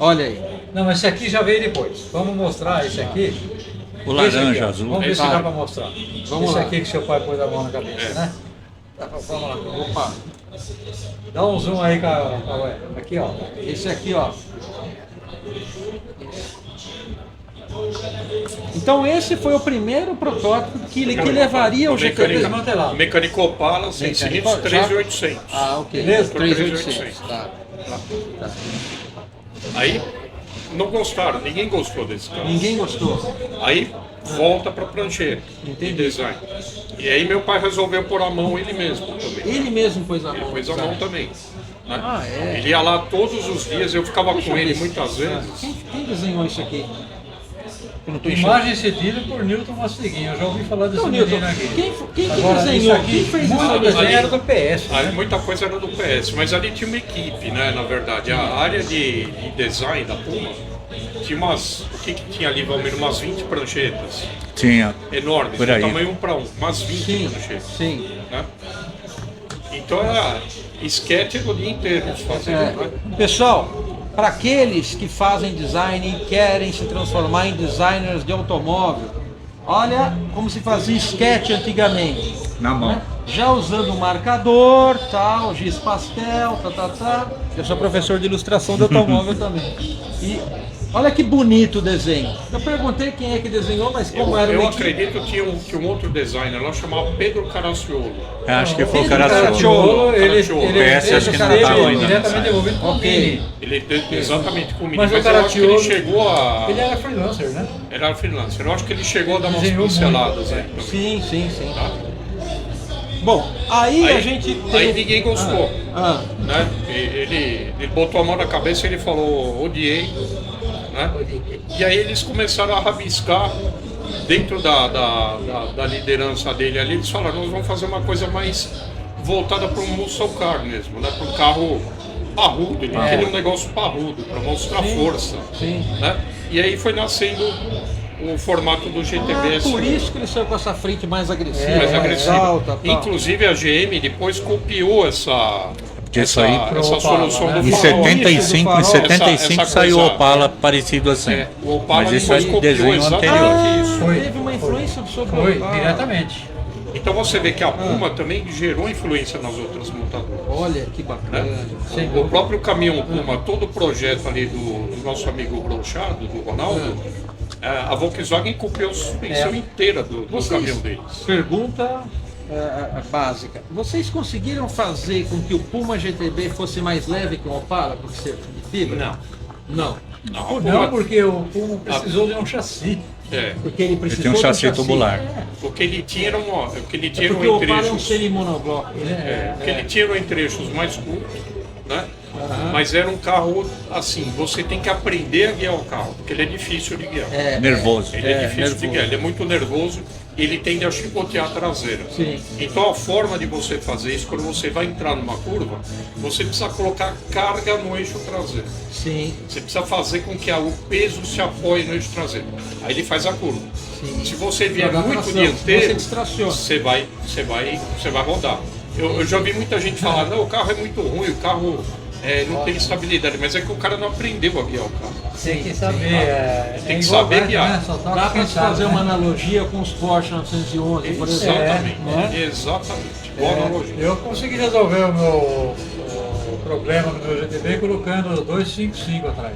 Olha aí. Não, esse aqui já veio depois. Vamos mostrar esse aqui. O Esse laranja, aqui, ó. azul. Vamos ver se Esse dá aí. pra mostrar. Vamos esse lá. aqui que seu pai pôs a mão na cabeça, né? Vamos lá. Opa. Dá um zoom aí com a web. Aqui, ó. Esse aqui, ó. Então esse foi o primeiro protótipo que levaria o GTB. desmantelado. Mecânico Opala, 100 cilindros, Já? 13.800. Ah, ok. Beleza? 3.800. Tá. Tá. Aí não gostaram, ninguém gostou desse carro. Ninguém gostou. Aí volta para prancheta de Entendi. design. E aí meu pai resolveu pôr a mão ele mesmo também. Ele mesmo pôs a Ele mão. pôs a mão também. Né? Ah, é? Ele ia lá todos os dias, eu ficava Deixa com eu ele ver. muitas vezes. Quem desenhou isso aqui? Eu não tô enxergando. Imagem cedida por Newton Mastiguinho. Eu já ouvi falar desse Então, Newton, menino aqui. quem que Agora, desenhou? isso aqui, Quem fez muito isso? desenho Ali- era do PS, Aí né? muita coisa era do PS, mas ali tinha uma equipe, né? Na verdade, a área de design da Puma tinha umas. O que tinha ali, Valmir? Umas 20 pranchetas Tinha. enormes, Por de aí. tamanho 1 para 1, umas 20 Sim, pranchetas. sim. Né? Então era sketch o dia inteiro fazendo. Né? Pessoal, para aqueles que fazem design e querem se transformar em designers de automóvel, olha como se fazia sketch antigamente. Na mão. Né? Já usando marcador, tal, giz pastel, tá. Eu sou professor de ilustração de automóvel também. E olha que bonito o desenho. Eu perguntei quem é que desenhou, mas como era Eu uma equipe... acredito que um outro designer lá chamava Pedro Caracciolo. Acho que foi o Pedro Caracciolo. Caracciolo. Ele PS acho que não esteve tava ainda diretamente nessa envolvido com o Ok. Mini. Ele exatamente com o Mini, Mas o mas eu acho que ele Caracciolo- chegou a. Ele era freelancer, né? Era freelancer. Eu acho que ele chegou a dar umas Desenhou pinceladas muito. aí também. Sim. Tá? Bom, aí a Aí, gente aí tem... ninguém gostou. Ah, Né? Ele botou a mão na cabeça e ele falou, odiei. Né? E aí eles começaram a rabiscar dentro da liderança dele ali, eles falaram, nós vamos fazer uma coisa mais voltada para um muscle car mesmo, né? Para um carro parrudo, ele queria um negócio parrudo, para mostrar força. Sim. Né? E aí foi nascendo o formato do GTB. Por isso que ele saiu com essa frente mais agressiva. Mais agressiva. Alta, tal. Inclusive a GM depois copiou essa isso aí solução do Em farol. 75, em 75 essa saiu o coisa, Opala parecido assim. O Opala Mas isso é depois copiou desenho exatamente anterior. isso. Teve uma influência sobre Foi, o diretamente. Então você vê que a Puma também gerou influência nas outras montadoras. Olha que bacana. Né? O próprio caminhão Puma, todo o projeto ali do nosso amigo Brochado, do Ronaldo, a Volkswagen copiou a suspensão inteira do caminhão deles. Pergunta básica. Vocês conseguiram fazer com que o Puma GTB fosse mais leve que o Opala por ser de fibra? Não. Não, Não, porque o Puma precisou de um chassi. Porque ele Ele precisou tem um de chassi tubular. o que ele tinha era Porque o Opala é um entre-eixos. semi-monobloco. O que ele tinha eram entre-eixos mais curtos, né? Mas era um carro assim, você tem que aprender a guiar o carro, porque ele é difícil de guiar. Nervoso. Ele é difícil de guiar, ele é muito nervoso, ele tende a chicotear a traseira. Sim. Então a forma de você fazer isso, quando você vai entrar numa curva, você precisa colocar carga no eixo traseiro. Sim. Você precisa fazer com que o peso se apoie no eixo traseiro. Aí ele faz a curva. Se você vier Pra dar muito tração, dianteiro, você distraciona. você vai rodar. Eu já vi muita gente falar, não, o carro é muito ruim, o carro não tem estabilidade, mas é que o cara não aprendeu a guiar o carro. Tem que saber. Tem que saber guiar. Né? Só toca Dá para quem sabe, fazer né? uma analogia com os Porsche 911, por exemplo. Exatamente, exatamente. Boa analogia. Eu consegui resolver o problema do meu GTB colocando 255 atrás.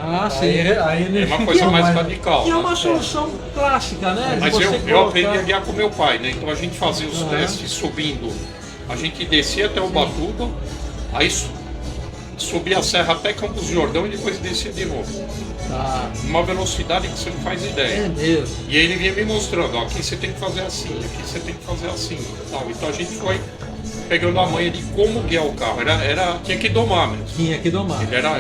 Ah, sim. Aí ele É uma coisa fica mais radical. Que é né? uma solução clássica, né? Mas Você eu colocar- aprendi a guiar com meu pai, né? Então a gente fazia os testes subindo. A gente descia até o Batuba, aí subia a serra até Campos do Jordão e depois descia de novo. Uma velocidade que você não faz É ideia. mesmo. E aí ele vinha me mostrando, ó, aqui você tem que fazer assim, aqui você tem que fazer assim. Tal. Então a gente foi pegando a manha de como guiar o carro. Tinha que domar mesmo. Tinha que domar. Ele era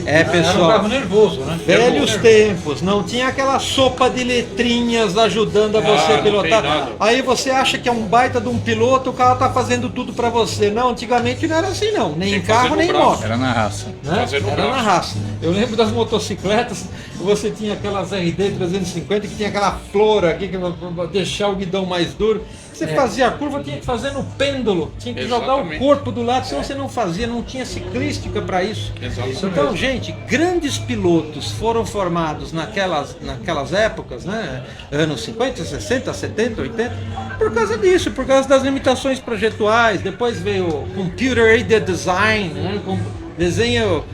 Era um carro nervoso, né? Velhos tempos, não tinha aquela sopa de letrinhas ajudando a você não pilotar. tem nada. Aí você acha que é um baita de um piloto, o carro tá fazendo tudo pra você. Não, antigamente não era assim não, nem Tem em que fazer carro no nem em braço. moto. Era na raça. Né? Fazer no Era na braço. raça. Eu lembro das motocicletas, você tinha aquelas RD 350 que tinha aquela flor aqui que pra deixar o guidão mais duro. Você fazia a curva, tinha que fazer no pêndulo, tinha que jogar o Exatamente. corpo do lado, senão você não fazia, não tinha ciclística para isso. Exatamente. Então, gente, grandes pilotos foram formados naquelas épocas, né? Anos 50, 60, 70, 80, por causa disso, por causa das limitações projetuais. Depois veio o Computer Aided Design, né? Com desenho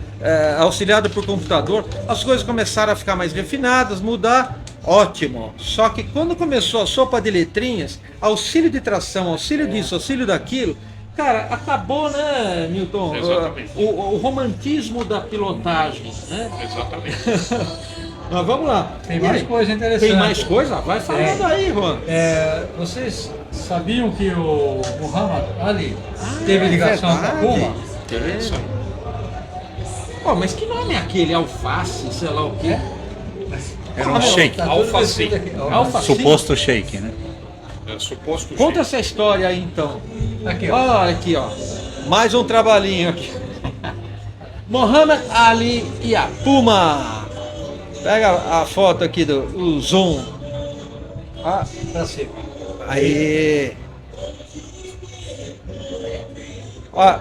auxiliado por computador. As coisas começaram a ficar mais refinadas, mudar. Ótimo. Só que quando começou a sopa de letrinhas, auxílio de tração, auxílio disso, auxílio daquilo, cara, acabou, né, Newton? Exatamente. O romantismo da pilotagem, né? Exatamente. Mas vamos lá. Tem E mais aí? coisa interessante. Tem mais coisa? Vai falando aí, Juan. Vocês sabiam que o Muhammad Ali teve ligação com a Puma? Interessante. Pô, mas que nome é aquele? Alface, sei lá o quê? Era um shake. Tá tudo Alfaci. descrito aqui. Alfaci. Suposto shake, né? Suposto Conta jeito. essa história aí, então. Aqui, ó. Olha aqui, ó. Mais um trabalhinho aqui. Muhammad Ali e a Puma. Pega a foto aqui do zoom. Ah, Pra cima. aí. Ó,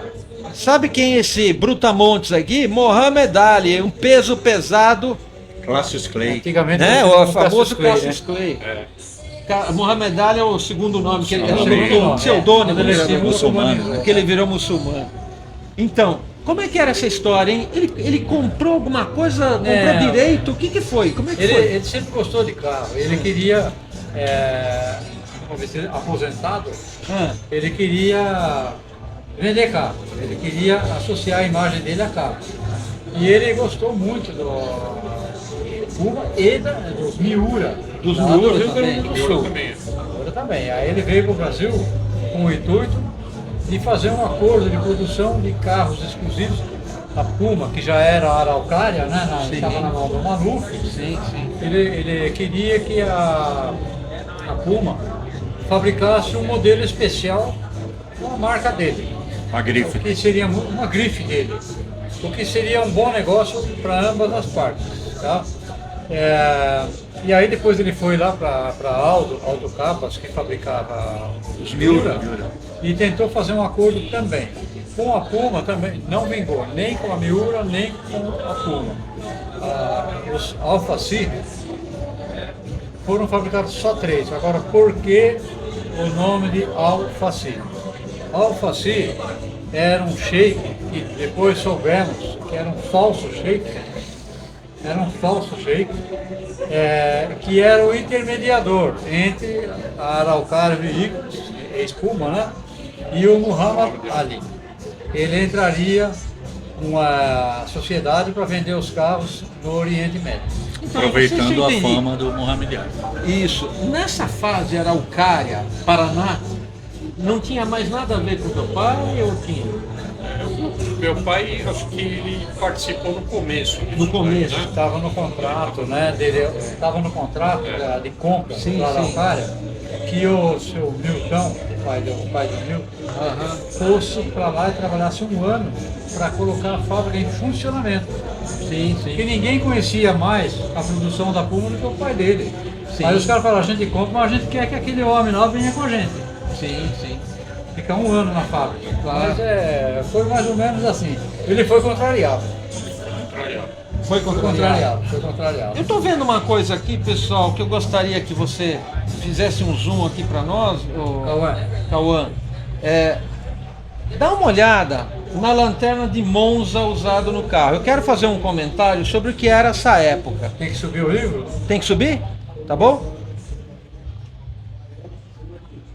sabe quem é esse Brutamontes aqui? Muhammad Ali, um peso pesado, Cassius Clay. Antigamente né? era O um famoso Clay, Cassius Clay. Muhammad Ali é o segundo nome, que ele é Segundo um pseudônimo, Ele né? é muçulmano. Porque ele virou muçulmano. Então, como é que era essa história, hein? Ele comprou alguma coisa, comprou direito? O que que foi? Como é que foi? Ele sempre gostou de carro. Ele queria, vamos ver se ele- aposentado, Ah, ele queria vender carro. Ele queria associar a imagem dele a carro. E ele gostou muito do Puma e dos Miura. Dos lá do Miura Rio também. Grande do Miura Sul. também. Miura também. Aí ele veio para o Brasil com o intuito de fazer um acordo de produção de carros exclusivos. A Puma, que já era a Araucária, né? Estava na mão do Maluf. sim, sim. Ele queria que a Puma fabricasse um modelo especial com a marca dele. A grife. o que seria uma grife dele, o que seria um bom negócio para ambas as partes. Tá? E aí depois ele foi lá para Aldo Capas, que fabricava os Miura, e tentou fazer um acordo também. Com a Puma também não vingou, nem com a Miura, nem com a Puma. Os Alfa C foram fabricados só 3. Agora, por que o nome de Alfa C? Alfa C era um shake que depois soubemos que era um falso shake. Era um falso shake, que era o intermediador entre a Araucária Veículos, ex-Puma, né, e o Muhammad Ali. Ele entraria uma sociedade para vender os carros no Oriente Médio. Então, Aproveitando a entendi. fama do Muhammad Ali. Isso. Nessa fase Araucária, Paraná, não tinha mais nada a ver com teu pai ou tinha? Meu pai, acho que ele participou no começo. No começo. Né? Estava no contrato, né, estava no contrato de compra Sim, da sim. Araucária, que o seu Milton, o pai do Milton, fosse para lá e trabalhasse um ano para colocar a fábrica em funcionamento. Sim, Porque ninguém conhecia mais a produção da Puma do que o pai dele. Sim. Aí os caras falaram, a gente compra, mas a gente quer que aquele homem lá venha com a gente. Sim, sim. Fica um ano na fábrica. Claro. Mas foi mais ou menos assim. Ele foi contrariado. Foi Foi contrariado. Eu estou vendo uma coisa aqui, pessoal, que eu gostaria que você fizesse um zoom aqui para nós, Cauã. Dá uma olhada na lanterna de Monza usada no carro. Eu quero fazer um comentário sobre o que era essa época. Tem que subir o livro? Tem que subir? Tá bom?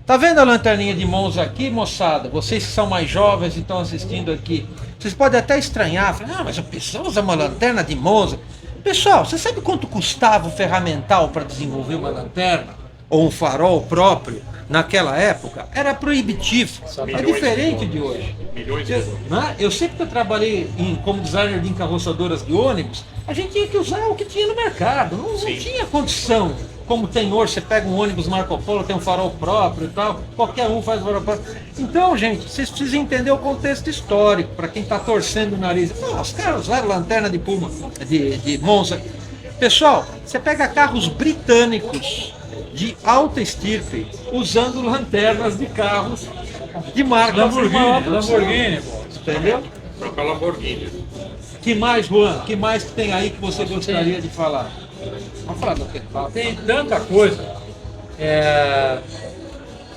Tá vendo a lanterninha de Monza aqui, moçada? Vocês que são mais jovens e estão assistindo aqui, vocês podem até estranhar, falar, mas o pessoal usa uma lanterna de Monza. Pessoal, você sabe quanto custava o ferramental para desenvolver uma lanterna? Ou um farol próprio? Naquela época, era proibitivo. É Milhões diferente de de hoje. Milhões de Eu, dólares. né, eu sempre que eu trabalhei como designer de encarroçadoras de ônibus, a gente tinha que usar o que tinha no mercado. Não tinha condição. Como tem hoje, você pega um ônibus Marco Polo, tem um farol próprio e tal, qualquer um faz farol próprio. Então, gente, vocês precisam entender o contexto histórico, para quem está torcendo o nariz. Pô, os caras usaram lanterna de Puma, de Monza. Pessoal, você pega carros britânicos de alta estirpe, usando lanternas de carros de marca Lamborghini, pô. entendeu? Trocar Lamborghini. Que mais, Juan? Que mais que tem aí que você gostaria de falar? Vamos falar do que? Tem tanta coisa.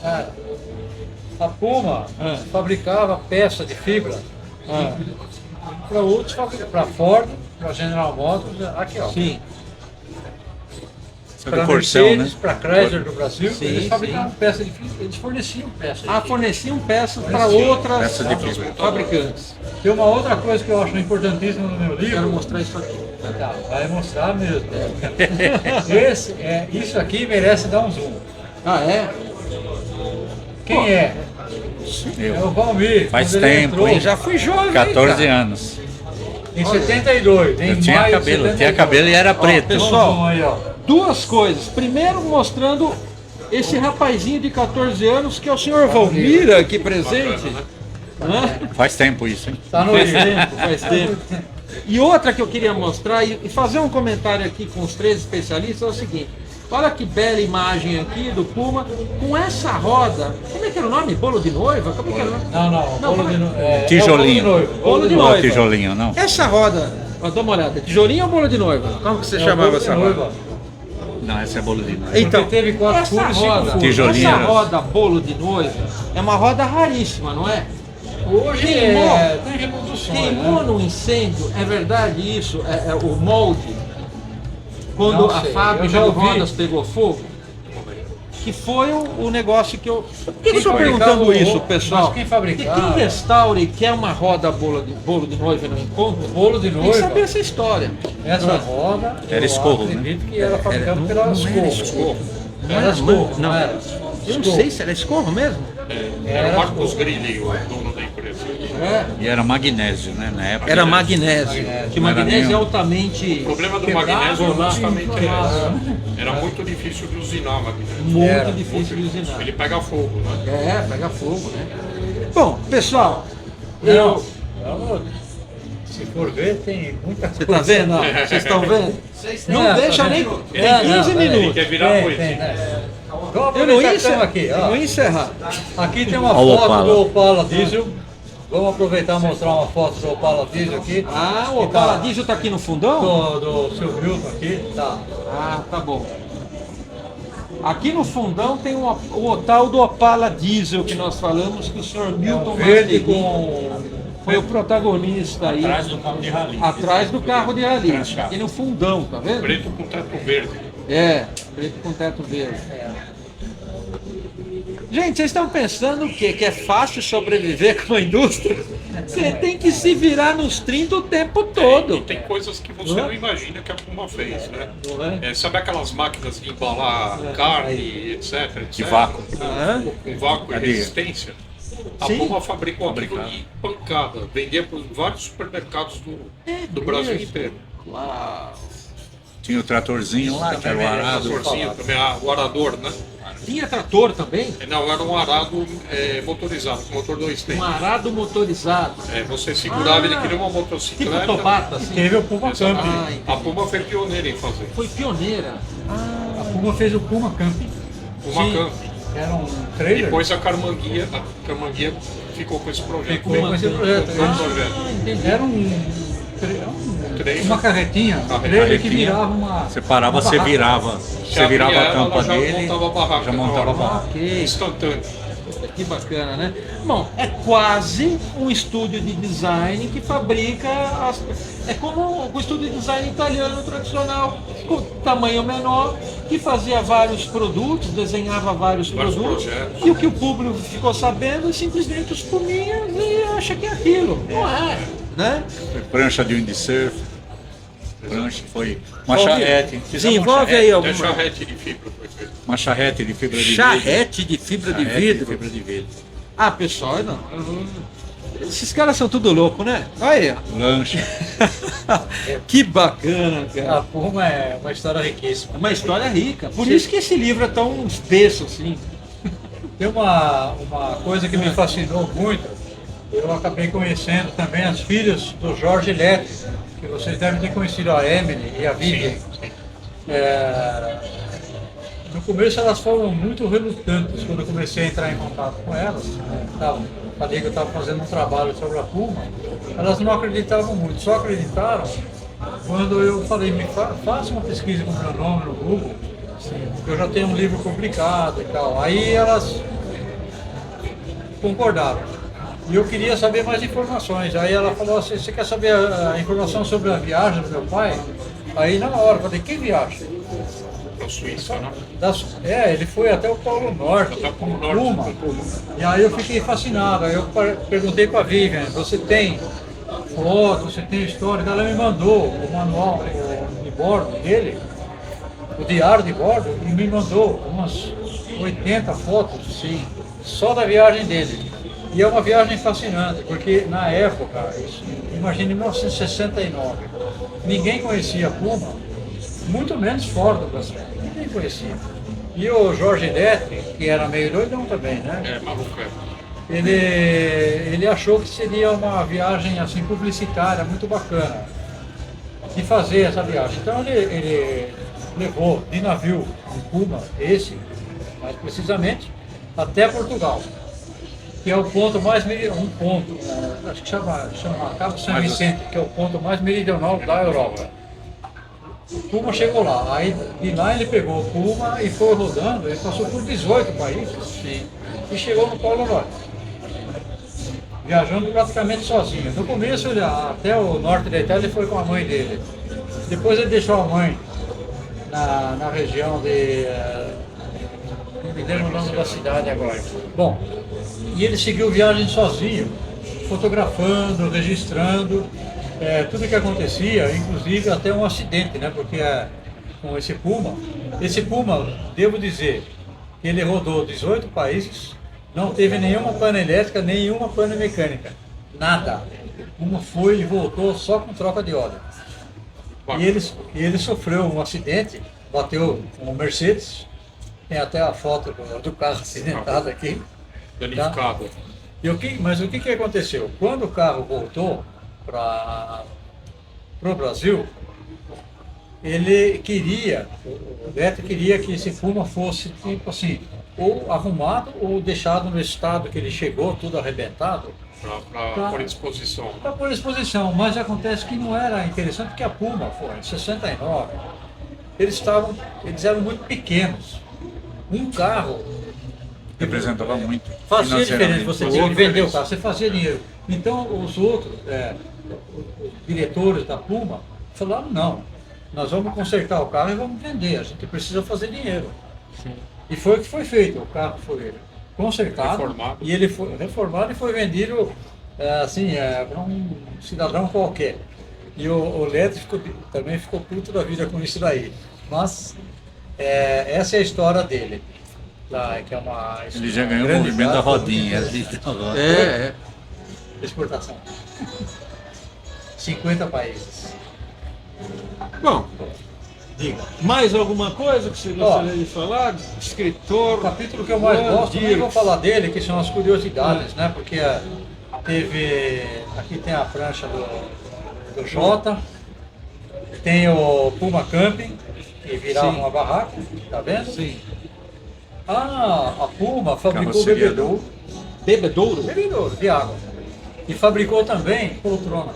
Cara, a Puma fabricava peça de fibra para outros fabricantes, para Ford, para General Motors, aqui ó. Sim. Isso é Para do Corcel, né? Mercedes, para Chrysler do Brasil, Sim, eles fabricavam sim. peça de fibra, eles forneciam peça de fibra. Forneciam peças para outras peça de fibra. fabricantes. Tem uma outra coisa que eu acho importantíssima no meu livro. Quero mostrar isso aqui. Tá, vai mostrar mesmo. Isso aqui merece dar um zoom. Ah, é? Quem é? É o Valmir. Faz quando ele tempo, entrou, hein? Já fui jovem, 14 cara. anos. Em 72. Em Eu tinha maio de cabelo, 72. tinha cabelo e era preto. pessoal. Zoom aí, ó. Duas coisas. Primeiro, mostrando esse rapazinho de 14 anos, que é o senhor Valmir aqui presente. Né? Faz tempo isso, hein? Tá no Faz livro. tempo, faz tempo. E outra que eu queria mostrar e fazer um comentário aqui com os três especialistas é o seguinte. Olha que bela imagem aqui do Puma com essa roda. Como é que era o nome? Bolo de noiva? Como é que era o nome? Não, bolo de noiva. Tijolinho. Bolo de Não, noiva. tijolinho, não. Essa roda, ó, dá uma olhada. Tijolinho ou bolo de noiva? Como que você chamava essa roda? Não, essa é bolo de noiva. Então, Porque teve 4 essa furos e 5 roda, furos. Tijolinho essa era- roda bolo de noiva é uma roda raríssima, não é? Hoje Queimou. tem reproduções. Queimou Né? no incêndio, é verdade isso? É o molde, quando Não a sei, eu fábrica já de ouvi. rodas pegou fogo? Que foi o negócio que eu... Por que eu Quem estou fabricava perguntando o- isso, pessoal? mas quem fabricava? Porque quem restaura e quer uma roda bolo de noiva e não encontra, Bolo de tem que noiva. saber essa história. Essa roda, Era eu escorro, acredito que era fabricada pela Não Escorro. era escorro. Era escorro, Não. não era? Eu não Escorro. sei se era escorro mesmo. Era o Marcos Grilli, o dono da empresa. É. E era magnésio, né? Na época. Era magnésio. Que Não era magnésio é nenhum. altamente O problema do quebrado, magnésio lá. justamente é esse. Era muito difícil de usinar magnésio. Muito Era, difícil de usinar. Ele pega fogo, né? Pega fogo, né? Bom, pessoal, Não, não, se for ver, tem muita Você coisa. tá vendo? Ó? Vocês estão vendo? Não É, deixa tá nem. vendo? Tem É, 15 não, Ele minutos. quer virar Tem, noite. tem, né? Vamos Eu não aproveitar ia que estamos encerrar. aqui. Eu Ó. não ia encerrar. Aqui tem uma Ó o foto Opala. do Opala Diesel. Vamos aproveitar e mostrar uma foto do Opala Diesel aqui. Ah, o Que tá- Opala Diesel tá aqui no fundão? do seu Milton aqui. Tá. Ah, tá bom. Aqui no fundão tem o tal do Opala Diesel que nós falamos, que o senhor É Milton um verde Mastegui com. foi o protagonista aí. Atrás do carro de rally. Atrás do carro de rally. Transcar. Aqui no fundão, tá vendo? Preto com teto verde. É, preto com teto verde. Gente, vocês estão pensando o quê? Que é fácil sobreviver com a indústria? Você tem que se virar nos 30 o tempo E todo. tem coisas que você não imagina que a Puma fez, né? Não é? Sabe aquelas máquinas de embalar carne, etc, De etc? vácuo. Aham. Com vácuo e Cadê? resistência. A Sim. Puma fabricou aquilo em pancada. Vendia para vários supermercados do Brasil inteiro. Uau. Tinha o tratorzinho lá, que era o arado. Tratorzinho também, o arador, né? Tinha trator também? Não, era um arado motorizado, com motor 2 Um tempos. arado motorizado. Você segurava, ele queria uma Tipo motocicleta. Tobata, assim. Teve o Puma Camp. Ah, entendi. A Puma foi pioneira em fazer. Foi pioneira. A Puma fez o Puma Camping. Puma Sim. Camp. Que era um trailer. Depois a Carmanguia ficou com esse projeto. Ficou com esse projeto. Ficou com o Ah, projeto. entendi. Era Trailer. uma carretinha, um trailer que virava uma. Você parava, uma você barraca. virava. Você abria virava a ela, tampa ela já dele. montava a barraca Já na montava a hora. barraca. Ok. Instantâneo. Que bacana, né? Bom, é quase um estúdio de design que fabrica as... É como o estúdio de design italiano tradicional, com tamanho menor, que fazia vários produtos, desenhava vários produtos, projetos. e o que o público ficou sabendo é simplesmente os puminhos e acha que é aquilo. Não é, né? Foi prancha de windsurf. Prancha foi uma Envolve- charrete. Fizemos uma Desenvolve charrete. aí Até alguma... charrete de fibra foi feito. Uma charrete de fibra de vidro. Charrete de fibra de Charrete vidro. fibra de vidro. Ah, pessoal, não. Esses caras são tudo louco, né? Olha aí, ó. Lanche. Que bacana, A cara. Puma é uma história riquíssima. É uma história rica. Por isso que esse livro é tão espesso assim. Tem uma coisa que me fascinou muito. Eu acabei conhecendo também as filhas do Jorge Lete, que vocês devem ter conhecido, a Emily e a Vivian. No começo elas foram muito relutantes quando eu comecei a entrar em contato com elas. Falei que eu estava fazendo um trabalho sobre a Puma. Elas não acreditavam muito, só acreditaram quando eu falei, faça uma pesquisa com o meu nome no Google, porque eu já tenho um livro publicado e tal. Aí elas concordaram. E eu queria saber mais informações. Aí ela falou assim, você quer saber a informação sobre a viagem do meu pai? Aí na hora, eu falei, que viagem? Para Suíça, né? Ele foi até o Polo Norte, Até o Polo com Norte, Puma. com Puma. E aí eu fiquei fascinado. Aí eu perguntei para a Vivian, você tem foto, você tem história? Ela me mandou o manual de bordo dele, o diário de bordo, e me mandou umas 80 fotos, sim, só da viagem dele. E é uma viagem fascinante, porque na época, imagine 1969, ninguém conhecia a Puma, muito menos fora do Brasil. Ninguém conhecia. E o Jorge Lete, que era meio doidão também, né? Maluco, Ele achou que seria uma viagem assim publicitária muito bacana de fazer essa viagem. Então ele levou de navio um Puma, mais precisamente, até Portugal, que é o ponto mais acho que chama Cabo São Vicente, que é o ponto mais meridional da Europa. O Puma chegou lá, aí de lá ele pegou o Puma e foi rodando, ele passou por 18 países e chegou no Polo Norte, viajando praticamente sozinho. No começo, até o norte da Itália, ele foi com a mãe dele. Depois ele deixou a mãe na região de... não me lembro o nome da cidade agora. Bom, e ele seguiu viagem sozinho, fotografando, registrando tudo que acontecia, inclusive até um acidente, né? Porque com esse Puma, devo dizer, que ele rodou 18 países, não teve nenhuma pane elétrica, nenhuma pane mecânica, nada. O Puma foi e voltou só com troca de óleo. E ele sofreu um acidente, bateu com o Mercedes, tem até a foto do carro acidentado aqui. danificado. Mas o que aconteceu? Quando o carro voltou para o Brasil, ele queria, o Vettel queria que esse Puma fosse tipo assim, ou arrumado ou deixado no estado que ele chegou, tudo arrebentado, Para pôr exposição. para pôr à exposição. Mas acontece que não era interessante, porque a Puma, em 69, eles eram muito pequenos. Um carro Representava muito. fazia diferença, financeiramente. você tinha que vender o carro, você fazia dinheiro. Então os outros, os diretores da Puma, falaram, não, nós vamos consertar o carro e vamos vender, a gente precisa fazer dinheiro. E foi o que foi feito, o carro foi consertado Reformado. e ele foi reformado e foi vendido para um cidadão qualquer. E o Letty também ficou puto da vida com isso daí. Mas essa é a história dele. Que é uma Ele já ganhou o grande movimento da gasta, rodinha. É. exportação. 50 países. Bom, Diga. mais alguma coisa que você gostaria de falar? O Escritor. capítulo que eu mais gosto, nem vou falar dele, que são as curiosidades, né? Porque aqui tem a prancha do Jota, tem o Puma Camping, que virava Sim. uma barraca, tá vendo? Sim. A Puma fabricou Carroceria Bebedouro? bebedouro de água. E fabricou também poltrona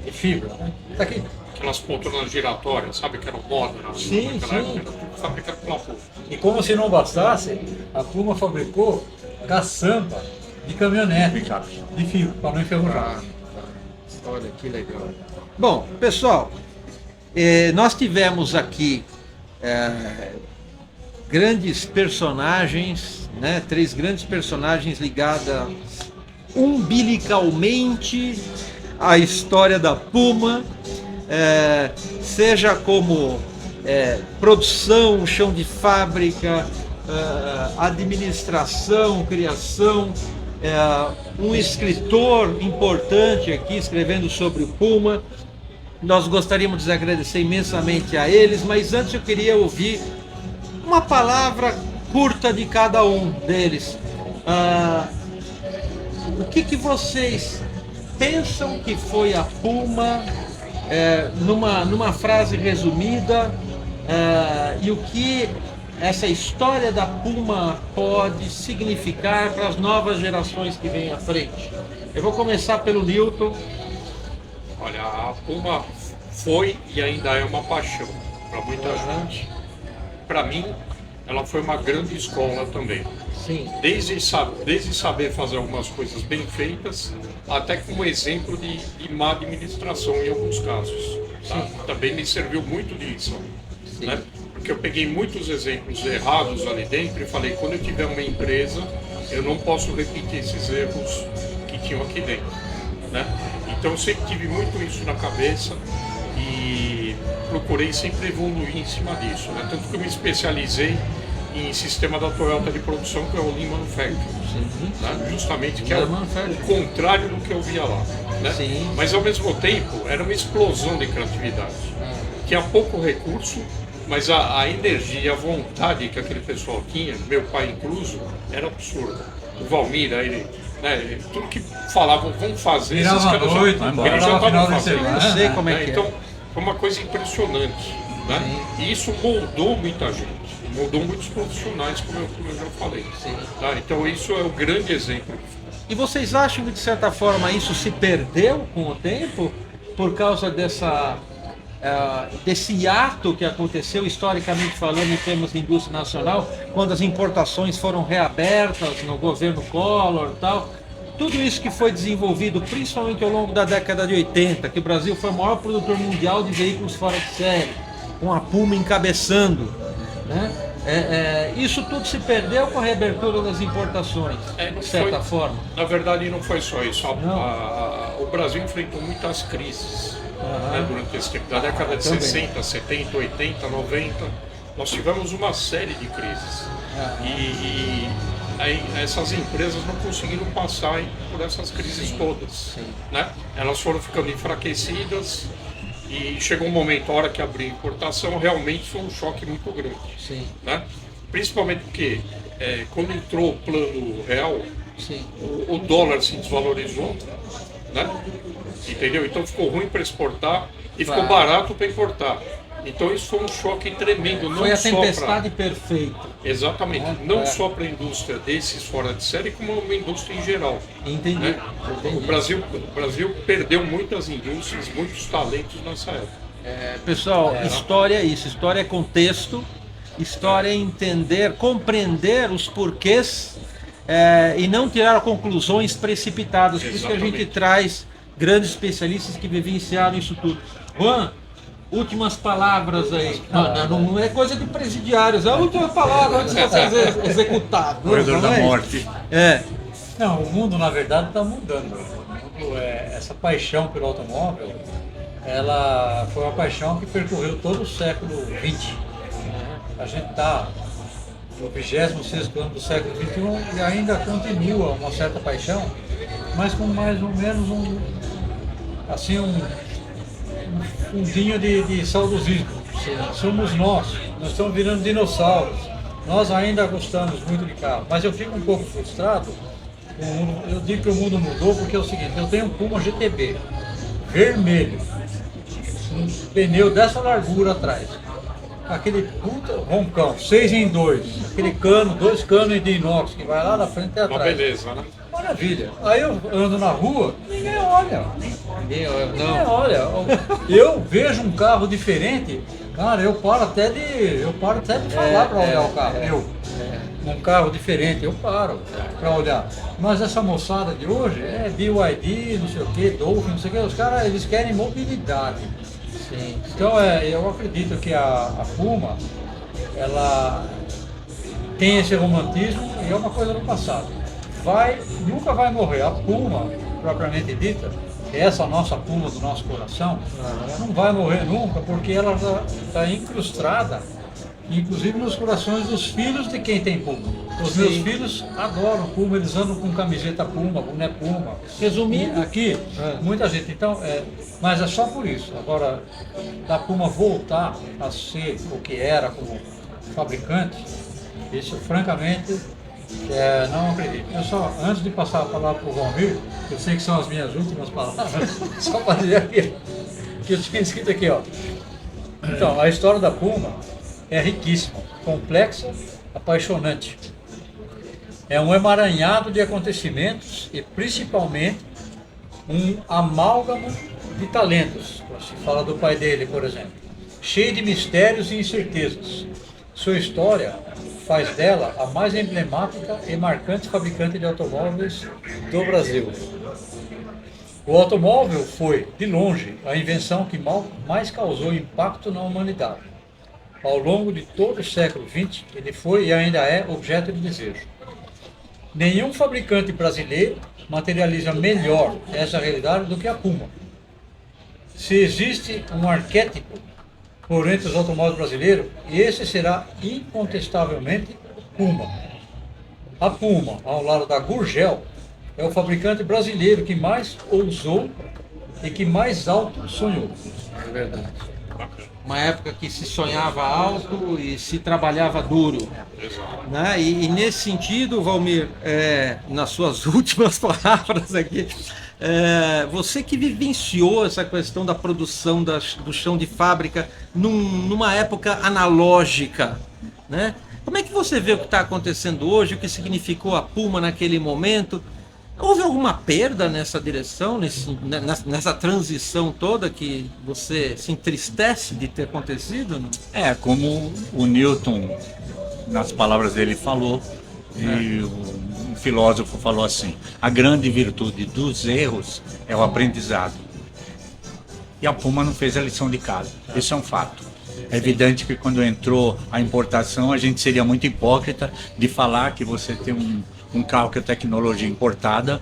de fibra, né? Tá aqui. Aquelas poltronas giratórias, sabe, que eram moda Sim, naquela sim. época, era tudo fabricado pela Puma. E como se não bastasse, a Puma fabricou caçamba de caminhonete Picape. de fibra, para não enferrujar. Olha que legal. Bom, pessoal, nós tivemos aqui grandes personagens, né? 3 grandes personagens ligadas umbilicalmente à história da Puma, seja como produção, chão de fábrica, administração, criação, um escritor importante aqui escrevendo sobre o Puma. Nós gostaríamos de agradecer imensamente a eles, mas antes eu queria ouvir uma palavra curta de cada um deles. O que vocês pensam que foi a Puma, numa frase resumida, e o que essa história da Puma pode significar para as novas gerações que vêm à frente? Eu vou começar pelo Newton. Olha, a Puma foi e ainda é uma paixão para muita gente. Para mim, ela foi uma grande escola também. Sim. Desde saber fazer algumas coisas bem feitas, até como exemplo de má administração em alguns casos. Tá? Também me serviu muito disso. Né? Porque eu peguei muitos exemplos errados ali dentro e falei, quando eu tiver uma empresa, eu não posso repetir esses erros que tinham aqui dentro. Né? Então eu sempre tive muito isso na cabeça e procurei sempre evoluir em cima disso. Né? Tanto que eu me especializei em sistema da Toyota de produção, que é o Lean Manufacturing, né? Justamente que é o contrário do que eu via lá. Né? Sim. Mas ao mesmo tempo era uma explosão de criatividade. Tinha pouco recurso, mas a energia e a vontade que aquele pessoal tinha, meu pai incluso, era absurda. O Valmir, ele, né, tudo que falavam, vamos fazer, Virava esses caras noite, já, vai eles já embora, final estavam de fazendo. semana. Eu sei como é que é. Então, foi uma coisa impressionante. Né? E isso moldou muita gente, moldou muitos profissionais, como eu já falei. Tá? Então, isso é o grande exemplo. E vocês acham que, de certa forma, isso se perdeu com o tempo por causa desse hiato que aconteceu, historicamente falando, em termos de indústria nacional, quando as importações foram reabertas no governo Collor e tal? Tudo isso que foi desenvolvido, principalmente ao longo da década de 80, que o Brasil foi o maior produtor mundial de veículos fora de série, com a Puma encabeçando, né? Isso tudo se perdeu com a reabertura das importações, de certa forma. Na verdade, não foi só isso. O Brasil enfrentou muitas crises né, durante esse tempo. Da década de 60, 70, 80, 90, nós tivemos uma série de crises. Aí, essas empresas não conseguiram passar por essas crises todas. Né? Elas foram ficando enfraquecidas. E chegou um momento, a hora que abriu a importação, realmente foi um choque muito grande. Sim. Né? Principalmente porque quando entrou o plano real, Sim. o dólar se desvalorizou, né? Entendeu? Então ficou ruim para exportar e ficou Claro. barato para importar. Então isso foi um choque tremendo, não Foi a só tempestade para... perfeita. Exatamente, É. não só para a indústria desses fora de série, como uma indústria em geral. Entendi. Né? Entendi. O Brasil perdeu muitas indústrias, muitos talentos nessa época. Pessoal, história é isso, história é contexto, história é entender, compreender os porquês e não tirar conclusões precipitadas. Por isso que a gente Exatamente. traz grandes especialistas que vivenciaram isso tudo. Juan, últimas palavras aí. Não é coisa de presidiários, é a última palavra antes de vocês executados. Corredor Não da é isso? morte. É. Não, o mundo na verdade está mudando. O mundo, essa paixão pelo automóvel, ela foi uma paixão que percorreu todo o século XX. A gente está no 26º ano do século XXI e ainda continua uma certa paixão, mas com mais ou menos um fundinho de saudosismo. Somos nós estamos virando dinossauros. Nós ainda gostamos muito de carro, mas eu fico um pouco frustrado. Eu digo que o mundo mudou porque é o seguinte: eu tenho um Puma GTB vermelho, um pneu dessa largura atrás, aquele puta roncão, 6 em 2, aquele cano, 2 canos de inox que vai lá na frente e Uma atrás. beleza, né? Maravilha. Aí eu ando na rua, ninguém olha. Ninguém Não. olha. Eu vejo um carro diferente, cara, eu paro até de falar para olhar o carro. Um carro diferente, eu paro para olhar. Mas essa moçada de hoje é BYD, não sei o que, Dolphin, não sei o que, os caras eles querem mobilidade. Sim. Então eu acredito que a Puma, ela tem esse romantismo e é uma coisa do passado. Nunca vai morrer. A Puma, propriamente dita, essa nossa Puma do nosso coração, não vai morrer nunca, porque ela está incrustada, inclusive nos corações dos filhos de quem tem Puma. Os meus filhos adoram Puma, eles andam com camiseta Puma, boné Puma. Resumindo, Aqui, muita gente, então, mas é só por isso. Agora, da Puma voltar a ser o que era como fabricante, isso francamente não acredito. Eu só, antes de passar a palavra para o Valmir, eu sei que são as minhas últimas palavras, só para dizer aqui, que eu tinha escrito aqui, ó. Então, a história da Puma é riquíssima, complexa, apaixonante. É um emaranhado de acontecimentos e principalmente um amálgama de talentos. Se fala do pai dele, por exemplo, cheio de mistérios e incertezas. Sua história faz dela a mais emblemática e marcante fabricante de automóveis do Brasil. O automóvel foi, de longe, a invenção que mais causou impacto na humanidade. Ao longo de todo o século XX, ele foi e ainda é objeto de desejo. Nenhum fabricante brasileiro materializa melhor essa realidade do que a Puma. Se existe um arquétipo por entre os automóveis brasileiros, esse será incontestavelmente Puma. A Puma, ao lado da Gurgel, é o fabricante brasileiro que mais ousou e que mais alto sonhou. é verdade. Uma época que se sonhava alto e se trabalhava duro. Né? E nesse sentido, Valmir, nas suas últimas palavras aqui, você que vivenciou essa questão da produção do chão de fábrica numa época analógica, né? Como é que você vê o que está acontecendo hoje, o que significou a Puma naquele momento? Houve alguma perda nessa direção, nessa transição toda que você se entristece de ter acontecido? Como o Newton, nas palavras dele, falou, e um filósofo falou assim: a grande virtude dos erros é o aprendizado. E a Puma não fez a lição de casa, isso é um fato. É evidente que quando entrou a importação, a gente seria muito hipócrita de falar que você tem um carro que é tecnologia importada,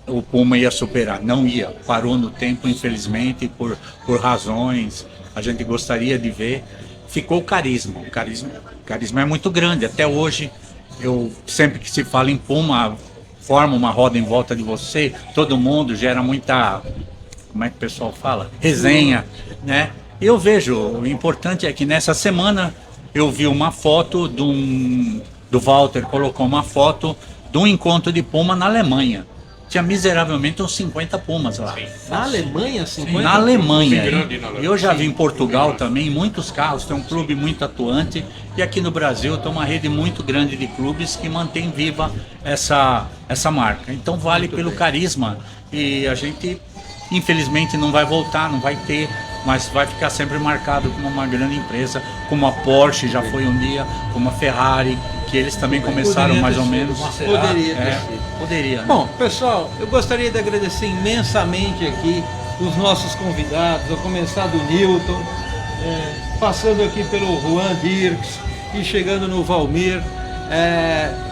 o Puma ia superar. Não ia, parou no tempo, infelizmente, por razões a gente gostaria de ver. Ficou o carisma é muito grande. Até hoje, sempre que se fala em Puma, forma uma roda em volta de você, todo mundo gera muita, como é que o pessoal fala? Resenha, né? Eu vejo, o importante é que nessa semana eu vi uma foto de do Walter colocou uma foto de um encontro de Puma na Alemanha. Tinha miseravelmente uns 50 Pumas lá. Na Alemanha, 50? Na Alemanha. Bem grande na Alemanha. Eu já vi em Sim, Portugal bem grande. também, muitos carros, tem um clube muito atuante. E aqui no Brasil tem uma rede muito grande de clubes que mantém viva essa marca. Então vale pelo carisma. E a gente, infelizmente, não vai voltar, não vai ter, mas vai ficar sempre marcado como uma grande empresa, como a Porsche já foi um dia, como a Ferrari, que eles também começaram mais ou menos. Poderia ter sido. Poderia. Né? Bom, pessoal, eu gostaria de agradecer imensamente aqui os nossos convidados, a começar do Newton, passando aqui pelo Juan Dirks e chegando no Valmir.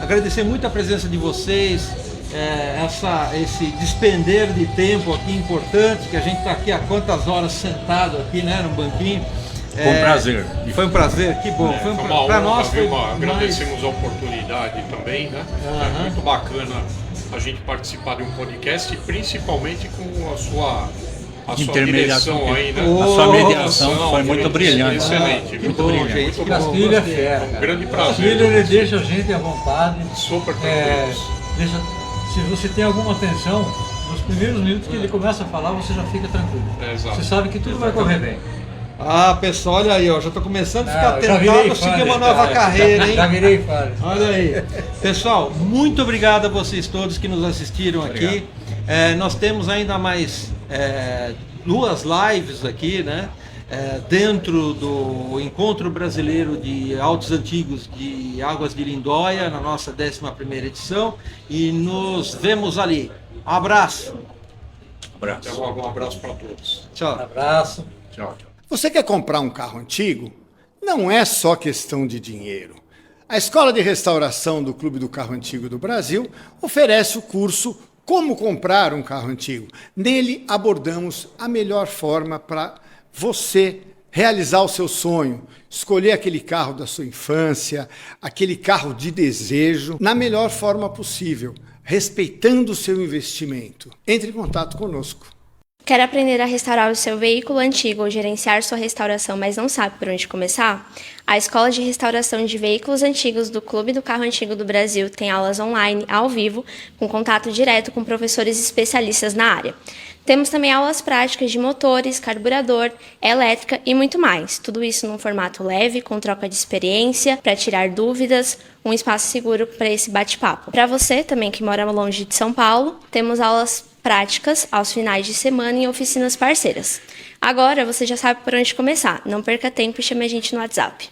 Agradecer muito a presença de vocês, esse despender de tempo aqui importante, que a gente está aqui há quantas horas sentado aqui, né, no banquinho. Foi um prazer. Foi um prazer, que bom. Foi uma Para honra, nós foi viu? mais... Agradecemos a oportunidade também, né? É muito bacana a gente participar de um podcast, principalmente com a sua direção aí, né? A sua mediação foi muito grande, brilhante. Excelente, Que muito bom, brilhante. gente, Muito que bom. bom. Castilho é gostei. fera. Um grande Castilho, prazer. ele deixa a gente à vontade. Super tranquilos. Se você tem alguma tensão, nos primeiros minutos que ele começa a falar, você já fica tranquilo. Exato. Você sabe que tudo vai correr bem. Ah, pessoal, olha aí, ó, já estou começando a ficar Eu já virei tentado a fã seguir uma desse nova cara. carreira, hein? Já virei fã. Olha aí. Pessoal, muito obrigado a vocês todos que nos assistiram aqui. Nós temos ainda mais 2 lives aqui, né? Dentro do Encontro Brasileiro de Autos Antigos de Águas de Lindóia, na nossa 11ª edição. E nos vemos ali. Um abraço. Abraço. Um abraço para todos. Tchau. Abraço. Tchau. Você quer comprar um carro antigo? Não é só questão de dinheiro. A Escola de Restauração do Clube do Carro Antigo do Brasil oferece o curso Como Comprar um Carro Antigo. Nele abordamos a melhor forma para você realizar o seu sonho, escolher aquele carro da sua infância, aquele carro de desejo, na melhor forma possível, respeitando o seu investimento. Entre em contato conosco. Quer aprender a restaurar o seu veículo antigo ou gerenciar sua restauração, mas não sabe por onde começar? A Escola de Restauração de Veículos Antigos do Clube do Carro Antigo do Brasil tem aulas online, ao vivo, com contato direto com professores especialistas na área. Temos também aulas práticas de motores, carburador, elétrica e muito mais. Tudo isso num formato leve, com troca de experiência, para tirar dúvidas, um espaço seguro para esse bate-papo. Para você também que mora longe de São Paulo, temos aulas práticas aos finais de semana em oficinas parceiras. Agora você já sabe por onde começar. Não perca tempo e chame a gente no WhatsApp.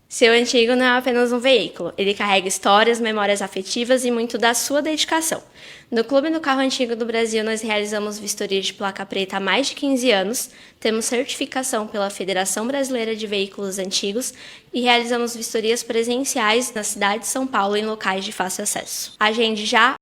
Seu antigo não é apenas um veículo, ele carrega histórias, memórias afetivas e muito da sua dedicação. No Clube do Carro Antigo do Brasil, nós realizamos vistoria de placa preta há mais de 15 anos, temos certificação pela Federação Brasileira de Veículos Antigos e realizamos vistorias presenciais na cidade de São Paulo em locais de fácil acesso. Agende já